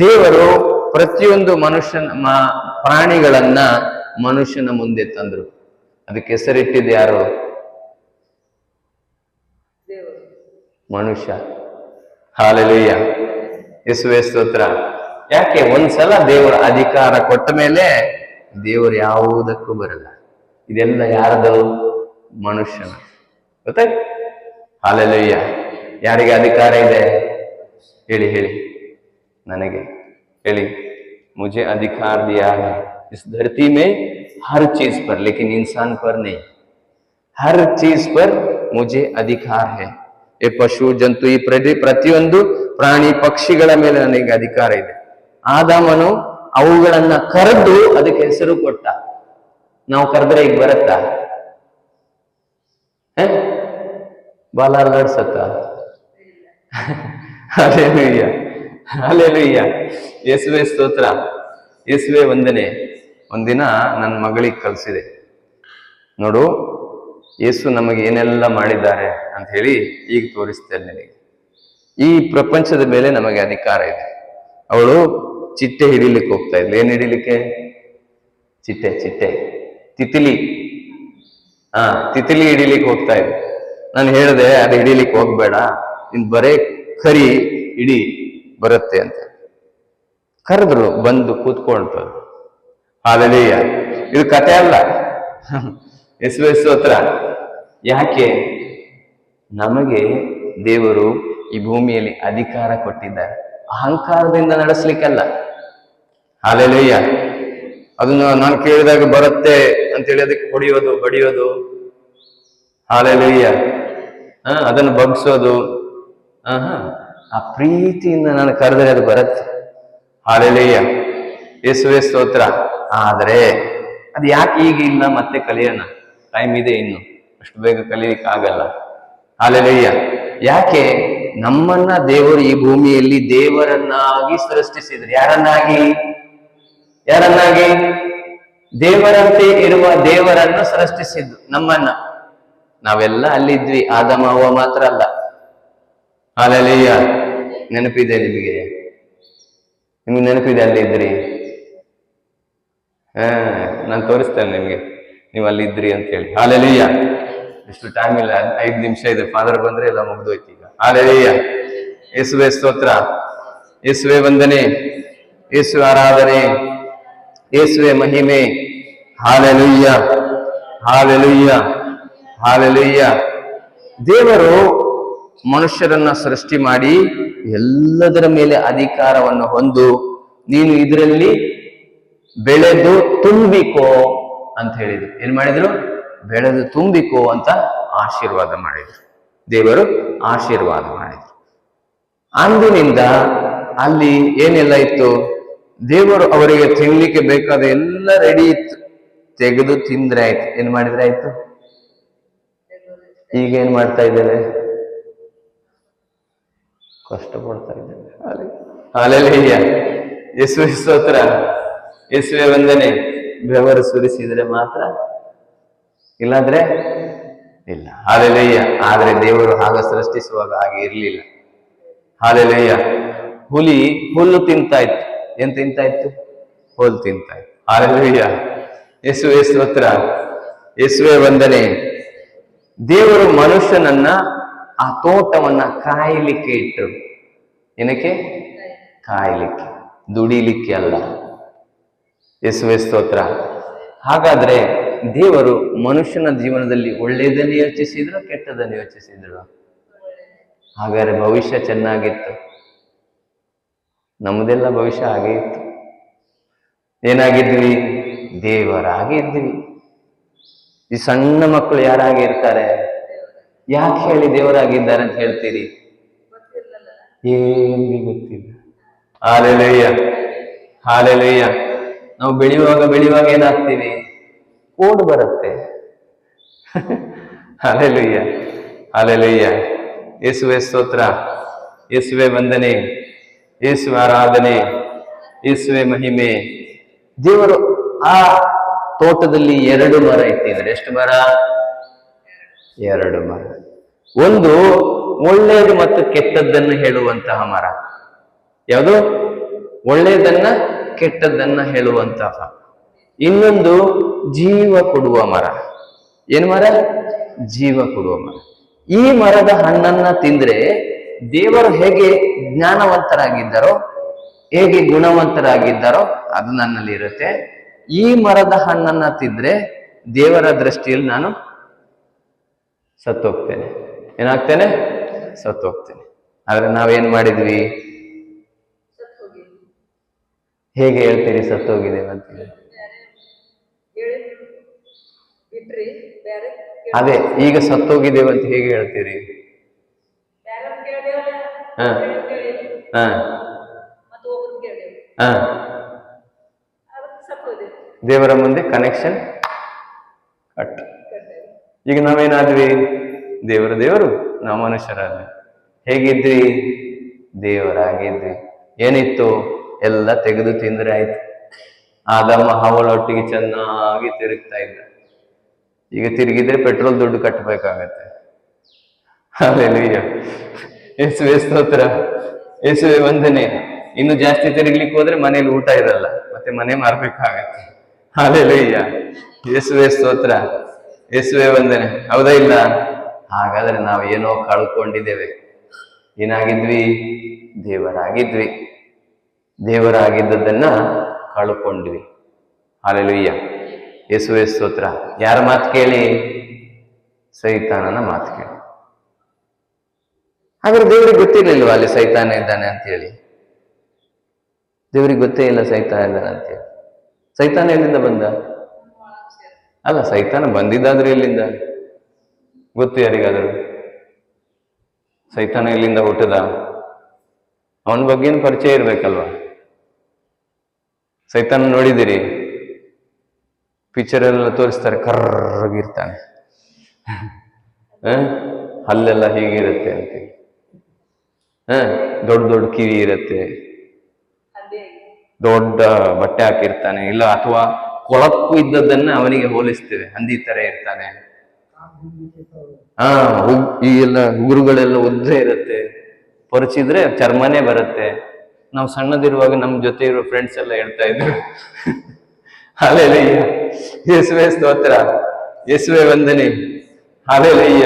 ದೇವರು ಪ್ರತಿಯೊಂದು ಪ್ರಾಣಿಗಳನ್ನ ಮನುಷ್ಯನ ಮುಂದೆ ತಂದ್ರು. ಅದಕ್ಕೆ ಹೆಸರಿಟ್ಟಿದ್ದು ಯಾರು? ಮನುಷ್ಯ. ಹಾಲೆಲೂಯ, ಯೇಸುವೇ ಸ್ತೋತ್ರ. ಯಾಕೆ? ಒಂದ್ಸಲ ದೇವರ ಅಧಿಕಾರ ಕೊಟ್ಟ ಮೇಲೆ ದೇವರು ಯಾವುದಕ್ಕೂ ಬರಲ್ಲ. ಇದೆಲ್ಲ ಯಾರದು? ಮನುಷ್ಯನ. ಗೊತ್ತಾಯ್ತು? ಹಾಲೆಲೂಯ. ಯಾರಿಗೆ ಅಧಿಕಾರ ಇದೆ? ಹೇಳಿ ಹೇಳಿ, ನನಗೆ ಹೇಳಿ. मुझे अधिकार दिया है इस धरती में हर चीज पर, लेकिन इंसान पर नहीं. हर चीज पर मुझे अधिकार है. ಈ ಪಶು ಜಂತು, ಈ ಪ್ರತಿಯೊಂದು ಪ್ರಾಣಿ ಪಕ್ಷಿಗಳ ಮೇಲೆ ನನಗೆ ಅಧಿಕಾರ ಇದೆ. ಆದಾಮನು ಅವುಗಳನ್ನ ಕರೆದು ಅದಕ್ಕೆ ಹೆಸರು ಕೊಟ್ಟ. ನಾವು ಕರೆದ್ರೆ ಈಗ ಬರತ್ತಾ? ಬಾಲಾರ್ಗಡ್ಸತ್ತ? ಹಾಲೆಲೂಯ, ಹಾಲೆಲೂಯ, ಯೇಸುವೇ ಸ್ತೋತ್ರ, ಯೇಸುವೇ ವಂದನೆ. ಒಂದಿನ ನನ್ನ ಮಗಳಿಗೆ ಕಲಿಸಿದೆ, ನೋಡು ಯೇಸು ನಮಗೆ ಏನೆಲ್ಲ ಮಾಡಿದ್ದಾರೆ ಅಂತ ಹೇಳಿ ಈಗ ತೋರಿಸ್ತೇನೆ ನಿನಗೆ. ಈ ಪ್ರಪಂಚದ ಮೇಲೆ ನಮಗೆ ಅಧಿಕಾರ ಇದೆ. ಅವಳು ಚಿಟ್ಟೆ ಹಿಡಿಲಿಕ್ಕೆ ಹೋಗ್ತಾ ಇದ್ಲು. ಏನ್ ಹಿಡಿಲಿಕ್ಕೆ? ಚಿಟ್ಟೆ, ಚಿಟ್ಟೆ, ತಿತಿಲಿ. ತಿತಿಲಿ ಹಿಡಿಲಿಕ್ಕೆ ಹೋಗ್ತಾ ಇದ್ಲು. ನಾನು ಹೇಳಿದೆ, ಅದು ಹಿಡಿಲಿಕ್ಕೆ ಹೋಗ್ಬೇಡ, ನಿನ್ ಬರೇ ಕರಿ ಹಿಡಿ, ಬರುತ್ತೆ ಅಂತ. ಕರೆದ್ರು, ಬಂದು ಕೂತ್ಕೊಳ್ತು. ಹಾಲೆಲೂಯ. ಇದು ಕತೆ ಅಲ್ಲ. ಯೇಸುವೇ ಸ್ತೋತ್ರ. ಯಾಕೆ? ನಮಗೆ ದೇವರು ಈ ಭೂಮಿಯಲ್ಲಿ ಅಧಿಕಾರ ಕೊಟ್ಟಿದ್ದಾರೆ, ಅಹಂಕಾರದಿಂದ ನಡೆಸ್ಲಿಕ್ಕಲ್ಲ. ಹಾಲೆಲೂಯ. ಅದನ್ನ ನಾನು ಕೇಳಿದಾಗ ಬರುತ್ತೆ ಅಂತೇಳಿ ಅದಕ್ಕೆ ಹೊಡೆಯೋದು, ಬಡಿಯೋದು. ಹಾಲೆಲೂಯ. ಅದನ್ನು ಬಗ್ಸೋದು. ಆ ಪ್ರೀತಿಯಿಂದ ನಾನು ಕರೆದರೆ ಅದು ಬರುತ್ತೆ. ಹಾಲೆಲೂಯ, ಯೇಸುವೇ ಸ್ತೋತ್ರ. ಆದ್ರೆ ಅದು ಯಾಕೆ ಈಗ ಇಲ್ಲ? ಮತ್ತೆ ಕಲಿಯೋಣ, ಟೈಮ್ ಇದೆ ಇನ್ನು, ಅಷ್ಟು ಬೇಗ ಕಲಿಯಲಿಕ್ಕೆ ಆಗಲ್ಲ. ಹಾಲೆಲೂಯ. ಯಾಕೆ? ನಮ್ಮನ್ನ ದೇವರು ಈ ಭೂಮಿಯಲ್ಲಿ ದೇವರನ್ನಾಗಿ ಸೃಷ್ಟಿಸಿದ್ರು. ಯಾರನ್ನಾಗಿ? ಯಾರನ್ನಾಗಿ? ದೇವರಂತೆ ಇರುವ ದೇವರನ್ನು ಸೃಷ್ಟಿಸಿದ್ದು ನಮ್ಮನ್ನ. ನಾವೆಲ್ಲ ಅಲ್ಲಿದ್ವಿ, ಆದಮ ಅವ್ವ ಮಾತ್ರ ಅಲ್ಲ. ಹಾಲೆಲೂಯ. ನೆನಪಿದೆ ನಿಮಗೆ? ನಿಮ್ಗೆ ನೆನಪಿದೆ ಅಲ್ಲಿದ್ರಿ? ನಾನು ತೋರಿಸ್ತೇನೆ ನಿಮ್ಗೆ, ನೀವು ಅಲ್ಲಿದ್ರಿ ಅಂತ ಹೇಳಿ. ಹಾಲೆಲೂಯ. ಎಷ್ಟು ಟೈಮ್ ಇಲ್ಲ, 5 ನಿಮಿಷ ಇದೆ. ಫಾದರ್ ಬಂದ್ರೆ ಎಲ್ಲ ಮುಗ್ದೋಯ್ತು ಈಗ. ಹಾಲೆಲೂಯ, ಯೇಸುವೇ ಸ್ತೋತ್ರ, ಯೇಸುವೇ ವಂದನೆ, ಯೇಸು ಆರಾಧನೆ, ಯೇಸುವೇ ಮಹಿಮೆ. Hallelujah, hallelujah, hallelujah. ದೇವರು ಮನುಷ್ಯರನ್ನ ಸೃಷ್ಟಿ ಮಾಡಿ ಎಲ್ಲದರ ಮೇಲೆ ಅಧಿಕಾರವನ್ನು ಹೊಂದು, ನೀನು ಇದರಲ್ಲಿ ಬೆಳೆದು ತುಂಬಿಕೋ ಅಂತ ಹೇಳಿದ್ರು. ಏನ್ ಮಾಡಿದ್ರು? ಬೆಳೆದು ತುಂಬಿಕೋ ಅಂತ ಆಶೀರ್ವಾದ ಮಾಡಿದ್ರು. ದೇವರು ಆಶೀರ್ವಾದ ಮಾಡಿದ್ರು. ಅಂದಿನಿಂದ ಅಲ್ಲಿ ಏನೆಲ್ಲ ಇತ್ತು, ದೇವರು ಅವರಿಗೆ ತಿನ್ಲಿಕ್ಕೆ ಬೇಕಾದ ಎಲ್ಲ ರೆಡಿ ಇತ್ತು. ತೆಗೆದು ತಿಂದ್ರೆ ಆಯ್ತು. ಏನ್ ಮಾಡಿದ್ರೆ ಆಯ್ತು? ಈಗ ಏನ್ ಮಾಡ್ತಾ ಇದ್ದೇವೆ? ಕಷ್ಟ ಪಡ್ತಾ ಇದ್ದೇವೆ. ಹಾಲೆಲೂಯ, ಯೇಸುವೆ ಸ್ತೋತ್ರ, ಯೇಸುವೆ ವಂದನೆ. ಬೆವರು ಸುರಿಸಿದ್ರೆ ಮಾತ್ರ, ಇಲ್ಲಾಂದ್ರೆ ಇಲ್ಲ. ಹಾಲೆಲೂಯ. ಆದ್ರೆ ದೇವರು ಆಗ ಸೃಷ್ಟಿಸುವಾಗ ಹಾಗೆ ಇರ್ಲಿಲ್ಲ. ಹಾಲೆಲೂಯ. ಹುಲಿ ಹುಲ್ಲು ತಿಂತಾ ಇತ್ತು. ಏನ್ ತಿಂತಾ ಇತ್ತು? ಹುಲ್ಲು ತಿಂತಾ ಇತ್ತು. ಹಾಲೆಲೂಯ, ಯೇಸುವೆ ಸ್ತೋತ್ರ, ಯೇಸುವೆ ವಂದನೆ. ದೇವರು ಮನುಷ್ಯನನ್ನ ಆ ತೋಟವನ್ನ ಕಾಯಲಿಕ್ಕೆ ಇಟ್ಟರು. ಏನಕ್ಕೆ? ಕಾಯಲಿಕ್ಕೆ, ದುಡಿಲಿಕ್ಕೆ ಅಲ್ಲ. ಯೇಸುವೆ ಸ್ತೋತ್ರ. ಹಾಗಾದ್ರೆ ದೇವರು ಮನುಷ್ಯನ ಜೀವನದಲ್ಲಿ ಒಳ್ಳೆಯದನ್ನು ಯೋಚಿಸಿದ್ರು, ಕೆಟ್ಟದನ್ನು ಯೋಚಿಸಿದ್ರು? ಹಾಗಾದ್ರೆ ಭವಿಷ್ಯ ಚೆನ್ನಾಗಿತ್ತು. ನಮ್ಮದೆಲ್ಲ ಭವಿಷ್ಯ ಹಾಗೆ ಇತ್ತು. ಏನಾಗಿದ್ವಿ? ದೇವರಾಗಿದ್ವಿ. ಈ ಸಣ್ಣ ಮಕ್ಕಳು ಯಾರಾಗಿ ಇರ್ತಾರೆ? ಯಾಕೆ ಹೇಳಿ ದೇವರಾಗಿದ್ದಾರೆ ಅಂತ ಹೇಳ್ತೀರಿ? ಏನಿಗೆ ಗೊತ್ತಿಲ್ಲ. Hallelujah, hallelujah. ನಾವು ಬೆಳೆಯುವಾಗ ಏನಾಗ್ತೀವಿ? ಕೋಡ್ ಬರುತ್ತೆ. Hallelujah, hallelujah. ಯೇಸುವೆ ಸ್ತೋತ್ರ, ಯೇಸುವೆ ವಂದನೆ, ಯೇಸುವೆ ಆರಾಧನೆ, ಯೇಸುವೆ ಮಹಿಮೆ. ದೇವರು ಆ ತೋಟದಲ್ಲಿ 2 ಮರ ಇಟ್ಟಿದ್ದಾರೆ. ಎಷ್ಟು ಮರ? 2 ಮರ. ಒಂದು ಒಳ್ಳೆಯದು ಮತ್ತು ಕೆಟ್ಟದ್ದನ್ನು ಹೇಳುವಂತಹ ಮರ. ಯಾವುದು? ಒಳ್ಳೆಯದನ್ನ ಕೆಟ್ಟದ್ದನ್ನ ಹೇಳುವಂತಹ. ಇನ್ನೊಂದು ಜೀವ ಕೊಡುವ ಮರ. ಏನು ಮರ? ಜೀವ ಕೊಡುವ ಮರ. ಈ ಮರದ ಹಣ್ಣನ್ನ ತಿಂದ್ರೆ ದೇವರು ಹೇಗೆ ಜ್ಞಾನವಂತರಾಗಿದ್ದಾರೋ, ಹೇಗೆ ಗುಣವಂತರಾಗಿದ್ದಾರೋ ಅದು ನನ್ನಲ್ಲಿ ಇರುತ್ತೆ. ಈ ಮರದ ಹಣ್ಣನ್ನ ತಿಂದ್ರೆ ದೇವರ ದೃಷ್ಟಿಯಲ್ಲಿ ನಾನು ಸತ್ತೋಗ್ತೇನೆ. ಏನಾಗ್ತೇನೆ? ಸತ್ತೋಗ್ತೇನೆ. ಆದ್ರೆ ನಾವೇನ್ ಮಾಡಿದ್ವಿ? ಹೇಗೆ ಹೇಳ್ತೀರಿ ಸತ್ತೋಗಿದ್ದೇವೆ ಅಂತ? ಅದೇ ಈಗ ಸತ್ತೋಗಿದ್ದೇವೆ ಅಂತ ಹೇಗೆ ಹೇಳ್ತೀರಿ? ಹ ಹ ಹ ದೇವರ ಮುಂದೆ ಕನೆಕ್ಷನ್ ಕಟ್. ಈಗ ನಾವೇನಾದ್ವಿ? ದೇವರು, ನಾವು ಮನುಷ್ಯರಾದ್ವಿ. ಹೇಗಿದ್ವಿ? ದೇವರಾಗಿದ್ವಿ. ಏನಿತ್ತು? ಎಲ್ಲ ತೆಗೆದು ತಿಂದ್ರೆ ಆಯ್ತು. ಆದಮ್ಮ ಹವಳೊಟ್ಟಿಗೆ ಚೆನ್ನಾಗಿ ತಿರುಗ್ತಾ ಇದ್ದ. ಈಗ ತಿರುಗಿದ್ರೆ ಪೆಟ್ರೋಲ್ ದುಡ್ಡು ಕಟ್ಟಬೇಕಾಗತ್ತೆ. ಹಾಲೆಲೂಯ, ಯೇಸುವೆ ಸ್ತೋತ್ರ, ಯೇಸುವೆ ವಂದನೆ. ಇನ್ನು ಜಾಸ್ತಿ ತಿರುಗ್ಲಿಕ್ಕೆ ಹೋದ್ರೆ ಮನೇಲಿ ಊಟ ಇರಲ್ಲ, ಮತ್ತೆ ಮನೆ ಮಾರ್ಬೇಕಾಗತ್ತೆ. ಹಾಲೆಲೂಯ, ಯೇಸುವೆ ಸ್ತೋತ್ರ, ಯೇಸುವೆ ವಂದನೆ. ಹೌದಾ ಇಲ್ಲ? ಹಾಗಾದ್ರೆ ನಾವು ಏನೋ ಕಳ್ಕೊಂಡಿದ್ದೇವೆ. ಏನಾಗಿದ್ವಿ? ದೇವರಾಗಿದ್ವಿ. ದೇವರಾಗಿದ್ದದನ್ನ ಕಳ್ಕೊಂಡ್ವಿ. ಹಾಲೆಲೂಯ, ಯೇಸುವೆ ಸ್ತೋತ್ರ. ಯಾರ ಮಾತು ಕೇಳಿ? ಸೈತಾನನ ಮಾತು ಕೇಳಿ. ಹಾಗಾದ್ರೆ ದೇವರಿಗೆ ಗೊತ್ತಿರ್ಲಿಲ್ವಾ ಅಲ್ಲಿ ಸೈತಾನ ಇದ್ದಾನೆ ಅಂತ ಹೇಳಿ? ದೇವರಿಗೆ ಗೊತ್ತೇ ಇಲ್ಲ ಸೈತಾನ ಇದ್ದಾನೆ ಅಂತ ಹೇಳಿ. ಸೈತಾನ ಎಲ್ಲಿಂದ ಬಂದ? ಅಲ್ಲ, ಸೈತಾನ ಬಂದಿದ್ದಾದ್ರೆ ಎಲ್ಲಿಂದ ಗೊತ್ತು ಯಾರಿಗಾದ್ರು? ಸೈತಾನ ಎಲ್ಲಿಂದ ಹುಟ್ಟದ? ಅವನ ಬಗ್ಗೆ ಏನು ಪರಿಚಯ ಇರ್ಬೇಕಲ್ವಾ? ಸೈತಾನ ನೋಡಿದಿರಿ? ಪಿಕ್ಚರ್ ಎಲ್ಲ ತೋರಿಸ್ತಾರೆ, ಕರ್ರಗಿರ್ತಾನೆ, ಹಲ್ಲೆಲ್ಲ ಹೀಗಿರುತ್ತೆ ಅಂತೇಳಿ. ದೊಡ್ಡ ದೊಡ್ಡ ಕಿವಿ ಇರುತ್ತೆ, ದೊಡ್ಡ ಬಟ್ಟೆ ಹಾಕಿರ್ತಾನೆ. ಇಲ್ಲ ಅಥವಾ ಕೊಳಕು ಇದ್ದದನ್ನ ಅವನಿಗೆ ಹೋಲಿಸ್ತೇವೆ, ಹಂದಿ ತರ ಇರ್ತಾನೆ. ಈ ಎಲ್ಲ ಉಗುರುಗಳೆಲ್ಲ ಉದ್ದ ಇರುತ್ತೆ, ಪೊರಚಿದ್ರೆ ಚರ್ಮನೇ ಬರುತ್ತೆ. ನಾವು ಸಣ್ಣದಿರುವಾಗ ನಮ್ ಜೊತೆ ಇರೋ ಫ್ರೆಂಡ್ಸ್ ಎಲ್ಲ ಹೇಳ್ತಾ ಇದ್ರು. ಹಾಲೆಲೂಯ, ಯೇಸುವೆ ಸ್ತೋತ್ರ, ಯೇಸುವೆ ವಂದನೆ. ಹಾಲೆಲೂಯ,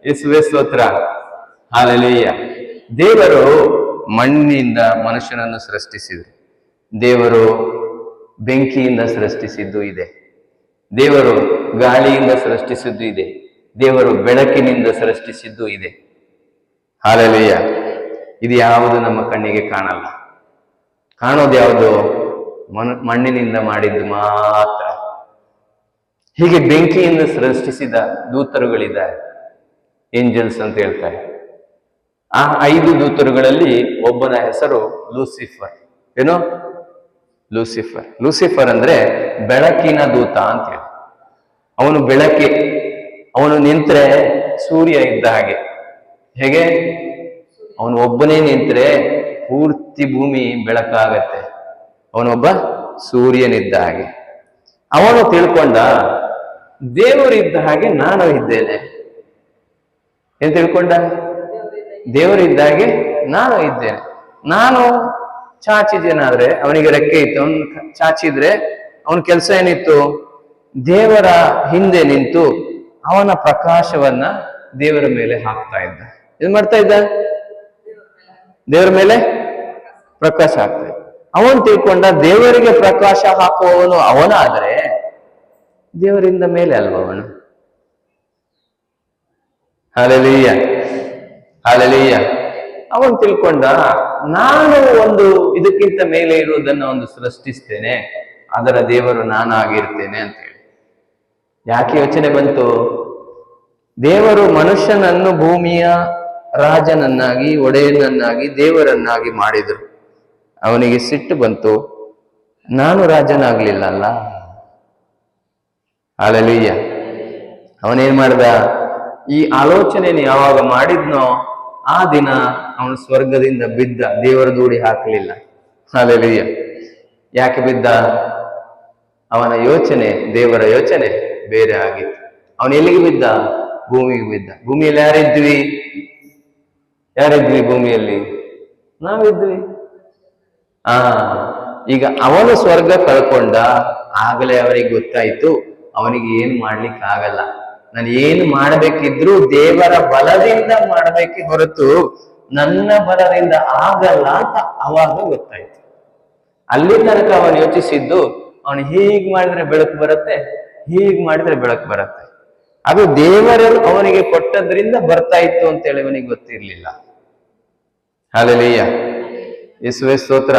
ಯೇಸುವೆ ಸ್ತೋತ್ರ, ಹಾಲೆಲೂಯ. ದೇವರು ಮಣ್ಣಿನಿಂದ ಮನುಷ್ಯನನ್ನು ಸೃಷ್ಟಿಸಿದರು. ದೇವರು ಬೆಂಕಿಯಿಂದ ಸೃಷ್ಟಿಸಿದ್ದು ಇದೆ. ದೇವರು ಗಾಳಿಯಿಂದ ಸೃಷ್ಟಿಸಿದ್ದು ಇದೆ. ದೇವರು ಬೆಳಕಿನಿಂದ ಸೃಷ್ಟಿಸಿದ್ದು ಇದೆ. ಹಾಲೆಲೂಯ. ಇದು ಯಾವುದು ನಮ್ಮ ಕಣ್ಣಿಗೆ ಕಾಣಲ್ಲ. ಕಾಣೋದು ಯಾವುದು? ಮಣ್ಣಿನಿಂದ ಮಾಡಿದ್ದು ಮಾತ್ರ. ಹೀಗೆ ಬೆಂಕಿಯಿಂದ ಸೃಷ್ಟಿಸಿದ ದೂತರುಗಳಿದ್ದಾರೆ, ಏಂಜಲ್ಸ್ ಅಂತ ಹೇಳ್ತಾರೆ. ಆ 5 ದೂತರುಗಳಲ್ಲಿ ಒಬ್ಬನ ಹೆಸರು ಲೂಸಿಫರ್. ಏನು? ಲೂಸಿಫರ್. ಲೂಸಿಫರ್ ಅಂದ್ರೆ ಬೆಳಕಿನ ದೂತ ಅಂತ ಹೇಳಿ. ಅವನು ಬೆಳಕೆ, ಅವನು ನಿಂತ್ರೆ ಸೂರ್ಯ ಇದ್ದ ಹಾಗೆ. ಹೇಗೆ? ಅವನು ಒಬ್ಬನೇ ನಿಂತ್ರೆ ಪೂರ್ತಿ ಭೂಮಿ ಬೆಳಕಾಗತ್ತೆ. ಅವನೊಬ್ಬ ಸೂರ್ಯನಿದ್ದ ಹಾಗೆ. ಅವನು ತಿಳ್ಕೊಂಡ, ದೇವರಿದ್ದ ಹಾಗೆ ನಾನು ಇದ್ದೇನೆ. ಏನ್ ತಿಳ್ಕೊಂಡ? ದೇವರಿದ್ದ ಹಾಗೆ ನಾನು ಇದ್ದೇನೆ. ನಾನು ಚಾಚಿದೇನಾದ್ರೆ ಅವನಿಗೆ ರೆಕ್ಕೆ ಇತ್ತು, ಅವನು ಚಾಚಿದ್ರೆ ಅವನ ಕೆಲಸ ಏನಿತ್ತು? ದೇವರ ಹಿಂದೆ ನಿಂತು ಅವನ ಪ್ರಕಾಶವನ್ನ ದೇವರ ಮೇಲೆ ಹಾಕ್ತಾ ಇದ್ದ. ಏನ್ ಮಾಡ್ತಾ ಇದ್ದ? ದೇವರ ಮೇಲೆ ಪ್ರಕಾಶ ಹಾಕ್ತಾ ಇದ್ದ. ಅವನು ತಿಳ್ಕೊಂಡ, ದೇವರಿಗೆ ಪ್ರಕಾಶ ಹಾಕುವವನು ಅವನಾದ್ರೆ ದೇವರಿಂದ ಮೇಲೆ ಅಲ್ವ ಅವನು? Hallelujah, hallelujah. ಅವನು ತಿಳ್ಕೊಂಡ, ನಾನು ಒಂದು ಇದಕ್ಕಿಂತ ಮೇಲೆ ಇರುವುದನ್ನ ಒಂದು ಸೃಷ್ಟಿಸ್ತೇನೆ, ಅದರ ದೇವರು ನಾನಾಗಿರ್ತೇನೆ ಅಂತ ಹೇಳಿ. ಯಾಕೆ ಯೋಚನೆ ಬಂತು? ದೇವರು ಮನುಷ್ಯನನ್ನು ಭೂಮಿಯ ರಾಜನನ್ನಾಗಿ, ಒಡೆಯನನ್ನಾಗಿ, ದೇವರನ್ನಾಗಿ ಮಾಡಿದರು. ಅವನಿಗೆ ಸಿಟ್ಟು ಬಂತು, ನಾನು ರಾಜನಾಗ್ಲಿಲ್ಲ ಅಲ್ಲ. ಹಲ್ಲೆಲೂಯ. ಅವನೇನ್ ಮಾಡ್ದ? ಈ ಆಲೋಚನೆಯನ್ನು ಯಾವಾಗ ಮಾಡಿದ್ನೋ ಆ ದಿನ ಅವನು ಸ್ವರ್ಗದಿಂದ ಬಿದ್ದ, ದೇವರ ದೂಡಿ ಹಾಕಲಿಲ್ಲ. ಹಲ್ಲೆಲೂಯ. ಯಾಕೆ ಬಿದ್ದ? ಅವನ ಯೋಚನೆ, ದೇವರ ಯೋಚನೆ ಬೇರೆ ಆಗಿತ್ತು. ಅವನು ಎಲ್ಲಿಗೆ ಬಿದ್ದ? ಭೂಮಿಗೆ ಬಿದ್ದ. ಭೂಮಿಯಲ್ಲಿ ಯಾರಿದ್ವಿ? ಯಾರಿದ್ವಿ ಭೂಮಿಯಲ್ಲಿ? ನಾವಿದ್ವಿ. ಈಗ ಅವನು ಸ್ವರ್ಗ ಕಳ್ಕೊಂಡ. ಆಗಲೇ ಅವನಿಗೆ ಗೊತ್ತಾಯ್ತು, ಅವನಿಗೆ ಏನು ಮಾಡ್ಲಿಕ್ಕೆ ಆಗಲ್ಲ. ನಾನು ಏನು ಮಾಡಬೇಕಿದ್ರು ದೇವರ ಬಲದಿಂದ ಮಾಡಬೇಕೆ ಹೊರತು ನನ್ನ ಬಲದಿಂದ ಆಗಲ್ಲ ಅಂತ ಅವಾಗ ಗೊತ್ತಾಯ್ತು. ಅಲ್ಲಿ ತನಕ ಅವನು ಯೋಚಿಸಿದ್ದು, ಅವನು ಹೀಗ್ ಮಾಡಿದ್ರೆ ಬೆಳಕು ಬರುತ್ತೆ, ಹೀಗ್ ಮಾಡಿದ್ರೆ ಬೆಳಕು ಬರುತ್ತೆ. ಅದು ದೇವರು ಅವನಿಗೆ ಕೊಟ್ಟದ್ರಿಂದ ಬರ್ತಾ ಇತ್ತು ಅಂತೇಳಿ ಅವನಿಗೆ ಗೊತ್ತಿರ್ಲಿಲ್ಲ. ಹಲ್ಲೆಲೂಯ. ಯೇಸುವೇ ಸ್ತೋತ್ರ.